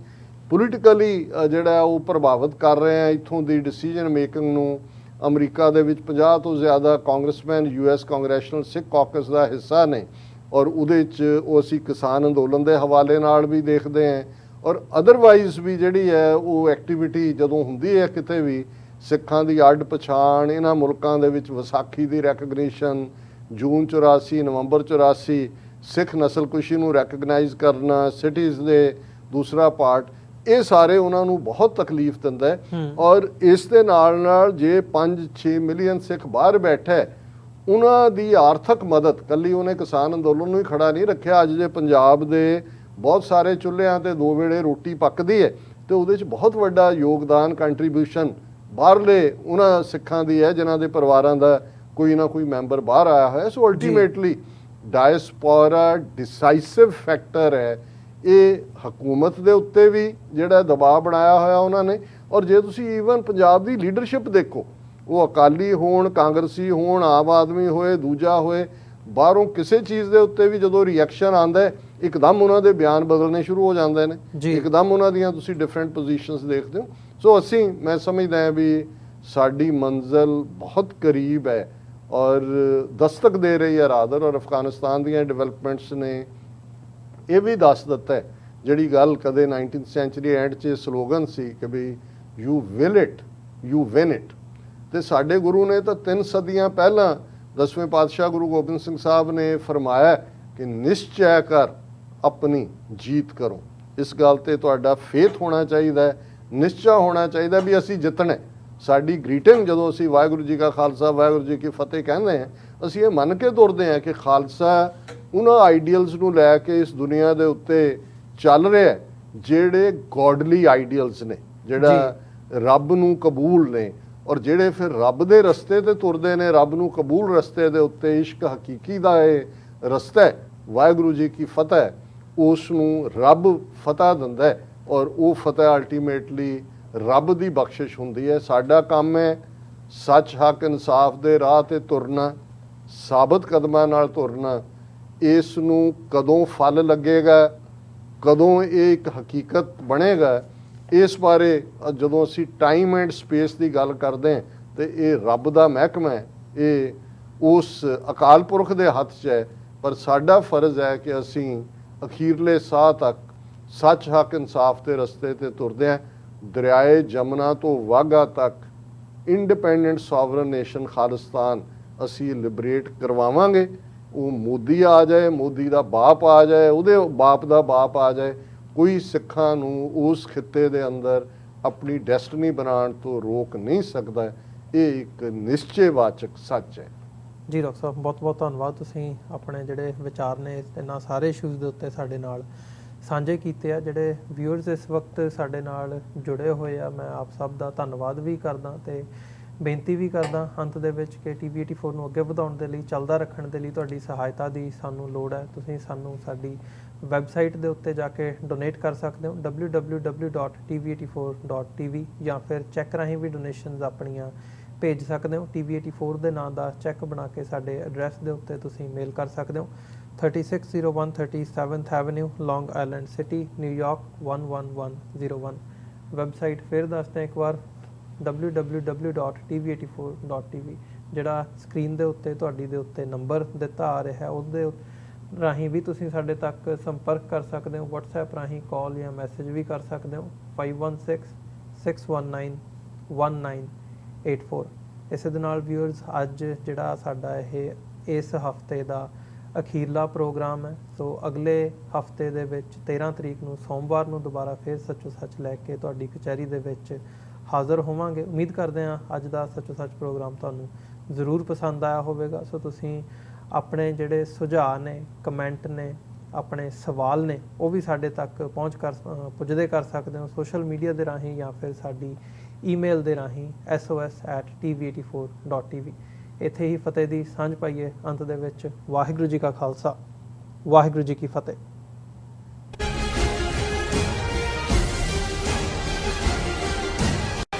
ਪੋਲੀਟੀਕਲੀ ਜਿਹੜਾ ਉਹ ਪ੍ਰਭਾਵਿਤ ਕਰ ਰਹੇ ਹਾਂ ਇੱਥੋਂ ਦੀ ਡਿਸੀਜਨ ਮੇਕਿੰਗ ਨੂੰ, ਅਮਰੀਕਾ ਦੇ ਵਿੱਚ 50 ਤੋਂ ਜ਼ਿਆਦਾ ਕਾਂਗਰਸਮੈਨ US ਕਾਂਗਰੈਸ਼ਨਲ ਸਿੱਖ ਕਾਕਸ ਦਾ ਹਿੱਸਾ ਨੇ ਔਰ ਉਹਦੇ 'ਚ ਉਹ ਅਸੀਂ ਕਿਸਾਨ ਅੰਦੋਲਨ ਦੇ ਹਵਾਲੇ ਨਾਲ ਵੀ ਦੇਖਦੇ ਹਾਂ ਔਰ ਅਦਰਵਾਈਜ਼ ਵੀ ਜਿਹੜੀ ਹੈ ਉਹ ਐਕਟੀਵਿਟੀ ਜਦੋਂ ਹੁੰਦੀ ਹੈ ਕਿਤੇ ਵੀ ਸਿੱਖਾਂ ਦੀ ਅੱਡ ਪਛਾਣ ਇਹਨਾਂ ਮੁਲਕਾਂ ਦੇ ਵਿੱਚ ਵਿਸਾਖੀ ਦੀ ਰੈਕਗਨੀਸ਼ਨ ਜੂਨ 84 ਨਵੰਬਰ 84 ਸਿੱਖ ਨਸਲਕੁਸ਼ੀ ਨੂੰ ਰੈਕਗਨਾਈਜ਼ ਕਰਨਾ ਸਿਟੀਜ਼ ਦੇ ਦੂਸਰਾ ਪਾਰਟ ਇਹ ਸਾਰੇ ਉਹਨਾਂ ਨੂੰ ਬਹੁਤ ਤਕਲੀਫ ਦਿੰਦਾ ਹੈ ਔਰ ਇਸ ਦੇ ਨਾਲ ਨਾਲ ਜੇ 5-6 ਮਿਲੀਅਨ ਸਿੱਖ ਬਾਹਰ ਬੈਠਾ ਉਹਨਾਂ ਦੀ ਆਰਥਿਕ ਮਦਦ ਕੱਲੀ ਉਹਨੇ ਕਿਸਾਨ ਅੰਦੋਲਨ ਨੂੰ ਹੀ ਖੜਾ ਨਹੀਂ ਰੱਖਿਆ ਅੱਜ ਜੇ ਪੰਜਾਬ ਦੇ ਬਹੁਤ ਸਾਰੇ ਚੁੱਲ੍ਹਿਆਂ ਤੇ 2 ਵੇਲੇ ਰੋਟੀ ਪੱਕਦੀ ਹੈ ਤੇ ਉਹਦੇ 'ਚ ਬਹੁਤ ਵੱਡਾ ਯੋਗਦਾਨ ਕੰਟਰੀਬਿਊਸ਼ਨ ਬਾਹਰਲੇ ਉਹਨਾਂ ਸਿੱਖਾਂ ਦੀ ਹੈ ਜਿਨ੍ਹਾਂ ਦੇ ਪਰਿਵਾਰਾਂ ਦਾ ਕੋਈ ਨਾ ਕੋਈ ਮੈਂਬਰ ਬਾਹਰ ਆਇਆ ਹੋਇਆ ਸੋ ਅਲਟੀਮੇਟਲੀ ਡਾਇਸਪੋਰਾ ਡਿਸਾਈਸਿਵ ਫੈਕਟਰ ਹੈ ਇਹ ਹਕੂਮਤ ਦੇ ਉੱਤੇ ਵੀ ਜਿਹੜਾ ਦਬਾਅ ਬਣਾਇਆ ਹੋਇਆ ਉਹਨਾਂ ਨੇ ਔਰ ਜੇ ਤੁਸੀਂ ਈਵਨ ਪੰਜਾਬ ਦੀ ਲੀਡਰਸ਼ਿਪ ਦੇਖੋ ਉਹ ਅਕਾਲੀ ਹੋਣ ਕਾਂਗਰਸੀ ਹੋਣ ਆਮ ਆਦਮੀ ਹੋਏ ਦੂਜਾ ਹੋਏ ਬਾਹਰੋਂ ਕਿਸੇ ਚੀਜ਼ ਦੇ ਉੱਤੇ ਵੀ ਜਦੋਂ ਰਿਐਕਸ਼ਨ ਆਉਂਦਾ ਹੈ ਇੱਕਦਮ ਉਹਨਾਂ ਦੇ ਬਿਆਨ ਬਦਲਣੇ ਸ਼ੁਰੂ ਹੋ ਜਾਂਦੇ ਨੇ ਇੱਕਦਮ ਉਹਨਾਂ ਦੀਆਂ ਤੁਸੀਂ ਡਿਫਰੈਂਟ ਪੋਜੀਸ਼ਨਸ ਦੇਖਦੇ ਹੋ ਸੋ ਮੈਂ ਸਮਝਦਾ ਹਾਂ ਵੀ ਸਾਡੀ ਮੰਜ਼ਿਲ ਬਹੁਤ ਕਰੀਬ ਹੈ ਔਰ ਦਸਤਕ ਦੇ ਰਹੀ ਹੈ ਰਾਦਰ ਔਰ ਅਫਗਾਨਿਸਤਾਨ ਦੀਆਂ ਡਿਵੈਲਪਮੈਂਟਸ ਨੇ ਇਹ ਵੀ ਦੱਸ ਦਿੱਤਾ ਜਿਹੜੀ ਗੱਲ ਕਦੇ 19th ਸੈਂਚੁਰੀ ਐਂਡ 'ਚ ਸਲੋਗਨ ਸੀ ਕਿ ਵੀ you will it you win it ਤੇ ਸਾਡੇ ਗੁਰੂ ਨੇ ਤਾਂ 3 ਸਦੀਆਂ ਪਹਿਲਾਂ 10ਵੇਂ ਪਾਤਸ਼ਾਹ ਗੁਰੂ ਗੋਬਿੰਦ ਸਿੰਘ ਸਾਹਿਬ ਨੇ ਫਰਮਾਇਆ ਕਿ ਨਿਸ਼ਚੈ ਕਰ ਆਪਣੀ ਜੀਤ ਕਰੋ ਇਸ ਗੱਲ ਤੇ ਤੁਹਾਡਾ ਫੇਥ ਹੋਣਾ ਚਾਹੀਦਾ ਨਿਸ਼ਚਾ ਹੋਣਾ ਚਾਹੀਦਾ ਵੀ ਅਸੀਂ ਜਿੱਤਣਾ ਸਾਡੀ ਗ੍ਰੀਟਿੰਗ ਜਦੋਂ ਅਸੀਂ ਵਾਹਿਗੁਰੂ ਜੀ ਕਾ ਖਾਲਸਾ ਵਾਹਿਗੁਰੂ ਜੀ ਕੀ ਫਤਿਹ ਕਹਿੰਦੇ ਹਾਂ ਅਸੀਂ ਇਹ ਮੰਨ ਕੇ ਤੁਰਦੇ ਹਾਂ ਕਿ ਖਾਲਸਾ ਉਹਨਾਂ ਆਈਡੀਅਲਸ ਨੂੰ ਲੈ ਕੇ ਇਸ ਦੁਨੀਆ ਦੇ ਉੱਤੇ ਚੱਲ ਰਿਹਾ ਜਿਹੜੇ ਗੋਡਲੀ ਆਈਡੀਅਲਸ ਨੇ ਜਿਹੜਾ ਰੱਬ ਨੂੰ ਕਬੂਲ ਨੇ ਔਰ ਜਿਹੜੇ ਫਿਰ ਰੱਬ ਦੇ ਰਸਤੇ ਤੇ ਤੁਰਦੇ ਨੇ ਰੱਬ ਨੂੰ ਕਬੂਲ ਰਸਤੇ ਦੇ ਉੱਤੇ ਇਸ਼ਕ ਹਕੀਕੀ ਦਾ ਇਹ ਰਸਤਾ ਹੈ ਵਾਹਿਗੁਰੂ ਜੀ ਕੀ ਫਤਿਹ ਉਸ ਨੂੰ ਰੱਬ ਫਤਿਹ ਦਿੰਦਾ ਔਰ ਉਹ ਫਤਿਹ ਅਲਟੀਮੇਟਲੀ ਰੱਬ ਦੀ ਬਖਸ਼ਿਸ਼ ਹੁੰਦੀ ਹੈ ਸਾਡਾ ਕੰਮ ਹੈ ਸੱਚ ਹੱਕ ਇਨਸਾਫ ਦੇ ਰਾਹ ਤੇ ਤੁਰਨਾ ਸਾਬਤ ਕਦਮਾਂ ਨਾਲ ਤੁਰਨਾ ਇਸ ਨੂੰ ਕਦੋਂ ਫਲ ਲੱਗੇਗਾ ਕਦੋਂ ਇਹ ਇੱਕ ਹਕੀਕਤ ਬਣੇਗਾ ਇਸ ਬਾਰੇ ਜਦੋਂ ਅਸੀਂ ਟਾਈਮ ਐਂਡ ਸਪੇਸ ਦੀ ਗੱਲ ਕਰਦੇ ਹਾਂ ਤੇ ਇਹ ਰੱਬ ਦਾ ਮਹਿਕਮਾ ਹੈ ਇਹ ਉਸ ਅਕਾਲ ਪੁਰਖ ਦੇ ਹੱਥ 'ਚ ਹੈ ਪਰ ਸਾਡਾ ਫਰਜ਼ ਹੈ ਕਿ ਅਸੀਂ ਅਖੀਰਲੇ ਸਾਹ ਤੱਕ ਸੱਚ ਹੱਕ ਇਨਸਾਫ ਦੇ ਰਸਤੇ ਤੇ ਤੁਰਦੇ ਹਾਂ ਦਰਿਆਏ ਜਮਨਾ ਤੋਂ ਵਾਘਾ ਤੱਕ ਇੰਡੀਪੈਂਡੈਂਟ ਸੋਵਰਨ ਨੇਸ਼ਨ ਖਾਲਿਸਤਾਨ ਅਸੀਂ ਲਿਬਰੇਟ ਕਰਵਾਵਾਂਗੇ ਉਹ ਮੋਦੀ ਆ ਜਾਏ ਮੋਦੀ ਦਾ ਬਾਪ ਆ ਜਾਏ ਉਹਦੇ ਬਾਪ ਦਾ ਬਾਪ ਆ ਜਾਏ ਕੋਈ ਸਿੱਖਾਂ ਨੂੰ ਉਸ ਖਿੱਤੇ ਦੇ ਅੰਦਰ ਆਪਣੀ ਡੈਸਟਨੀ ਬਣਾਉਣ ਤੋਂ ਰੋਕ ਨਹੀਂ ਸਕਦਾ ਇਹ ਇੱਕ ਨਿਸ਼ਚੈਵਾਚਕ ਸੱਚ ਹੈ ਜੀ ਡਾਕਟਰ ਸਾਹਿਬ ਬਹੁਤ ਬਹੁਤ ਧੰਨਵਾਦ ਤੁਸੀਂ ਆਪਣੇ ਜਿਹੜੇ ਵਿਚਾਰ ਨੇ ਇਹਨਾਂ ਸਾਰੇ ਇਸ਼ੂਜ਼ ਦੇ ਉੱਤੇ ਸਾਡੇ ਨਾਲ ਸਾਂਝੇ ਕੀਤੇ ਆ ਜਿਹੜੇ ਵਿਊਅਰਸ ਇਸ ਵਕਤ ਸਾਡੇ ਨਾਲ ਜੁੜੇ ਹੋਏ ਆ ਮੈਂ ਆਪ ਸਭ ਦਾ ਧੰਨਵਾਦ ਵੀ ਕਰਦਾ ਤੇ ਬੇਨਤੀ ਵੀ ਕਰਦਾ ਅੰਤ ਦੇ ਵਿੱਚ ਕਿ TV84 ਨੂੰ ਅੱਗੇ ਵਧਾਉਣ ਦੇ ਲਈ ਚੱਲਦਾ ਰੱਖਣ ਦੇ ਲਈ ਤੁਹਾਡੀ ਸਹਾਇਤਾ ਦੀ ਸਾਨੂੰ ਲੋੜ ਹੈ ਤੁਸੀਂ ਸਾਨੂੰ ਸਾਡੀ ਵੈਬਸਾਈਟ ਦੇ ਉੱਤੇ ਜਾ ਕੇ ਡੋਨੇਟ ਕਰ ਸਕਦੇ ਹੋ www.tv84.tv ਜਾਂ ਫਿਰ ਚੈੱਕ ਰਾਹੀਂ ਵੀ ਡੋਨੇਸ਼ਨਸ ਆਪਣੀਆਂ ਭੇਜ ਸਕਦੇ ਹੋ TV84 ਦੇ ਨਾਂ ਦਾ ਚੈੱਕ ਬਣਾ ਕੇ ਸਾਡੇ ਐਡਰੈਸ ਦੇ ਉੱਤੇ ਤੁਸੀਂ ਮੇਲ ਕਰ ਸਕਦੇ ਹੋ 3601 37th ਐਵਨਿਊ ਲੌਂਗ ਆਈਲੈਂਡ ਸਿਟੀ ਨਿਊਯਾਰਕ 11101 ਵੈਬਸਾਈਟ ਫਿਰ ਦੱਸਦੇ ਇੱਕ ਵਾਰ www.tv84.tv ਜਿਹੜਾ ਸਕਰੀਨ ਦੇ ਉੱਤੇ ਤੁਹਾਡੀ ਦੇ ਉੱਤੇ ਨੰਬਰ ਦਿੱਤਾ ਆ ਰਿਹਾ ਉਹਦੇ ਰਾਹੀਂ ਵੀ ਤੁਸੀਂ ਸਾਡੇ ਤੱਕ ਸੰਪਰਕ ਕਰ ਸਕਦੇ ਹੋ WhatsApp ਰਾਹੀਂ ਕਾਲ ਜਾਂ ਮੈਸੇਜ ਵੀ ਕਰ ਸਕਦੇ ਹੋ 5166191984 ਇਸੇ ਦੇ ਨਾਲ ਵਿਊਅਰਸ ਅੱਜ ਜਿਹੜਾ ਸਾਡਾ ਇਸ ਹਫਤੇ ਦਾ ਅਖੀਰਲਾ ਪ੍ਰੋਗਰਾਮ ਹੈ ਸੋ ਅਗਲੇ ਹਫਤੇ ਦੇ ਵਿੱਚ 13 ਤਰੀਕ ਨੂੰ ਸੋਮਵਾਰ ਨੂੰ ਦੁਬਾਰਾ ਫਿਰ ਸੱਚੋ ਸੱਚ ਲੈ ਕੇ ਤੁਹਾਡੀ ਕਚਹਿਰੀ ਦੇ ਵਿੱਚ ਹਾਜ਼ਰ ਹੋਵਾਂਗੇ ਉਮੀਦ ਕਰਦੇ ਹਾਂ ਅੱਜ ਦਾ ਸੱਚੋ ਸੱਚ ਪ੍ਰੋਗਰਾਮ ਤੁਹਾਨੂੰ ਜ਼ਰੂਰ ਪਸੰਦ ਆਇਆ ਹੋਵੇਗਾ ਸੋ ਤੁਸੀਂ ਆਪਣੇ ਜਿਹੜੇ ਸੁਝਾਅ ਨੇ ਕਮੈਂਟ ਨੇ ਆਪਣੇ ਸਵਾਲ ਨੇ ਉਹ ਵੀ ਸਾਡੇ ਤੱਕ ਪੁੱਜਦੇ ਕਰ ਸਕਦੇ ਹੋ ਸੋਸ਼ਲ ਮੀਡੀਆ ਦੇ ਰਾਹੀਂ ਜਾਂ ਫਿਰ ਸਾਡੀ ਈਮੇਲ ਦੇ ਰਾਹੀਂ sos@tv84.tv ਇੱਥੇ ਹੀ ਫਤਿਹ ਦੀ ਸਾਂਝ ਪਾਈਏ ਅੰਤ ਦੇ ਵਿੱਚ ਵਾਹਿਗੁਰੂ ਜੀ ਕਾ ਖਾਲਸਾ ਵਾਹਿਗੁਰੂ ਜੀ ਕੀ ਫਤਿਹ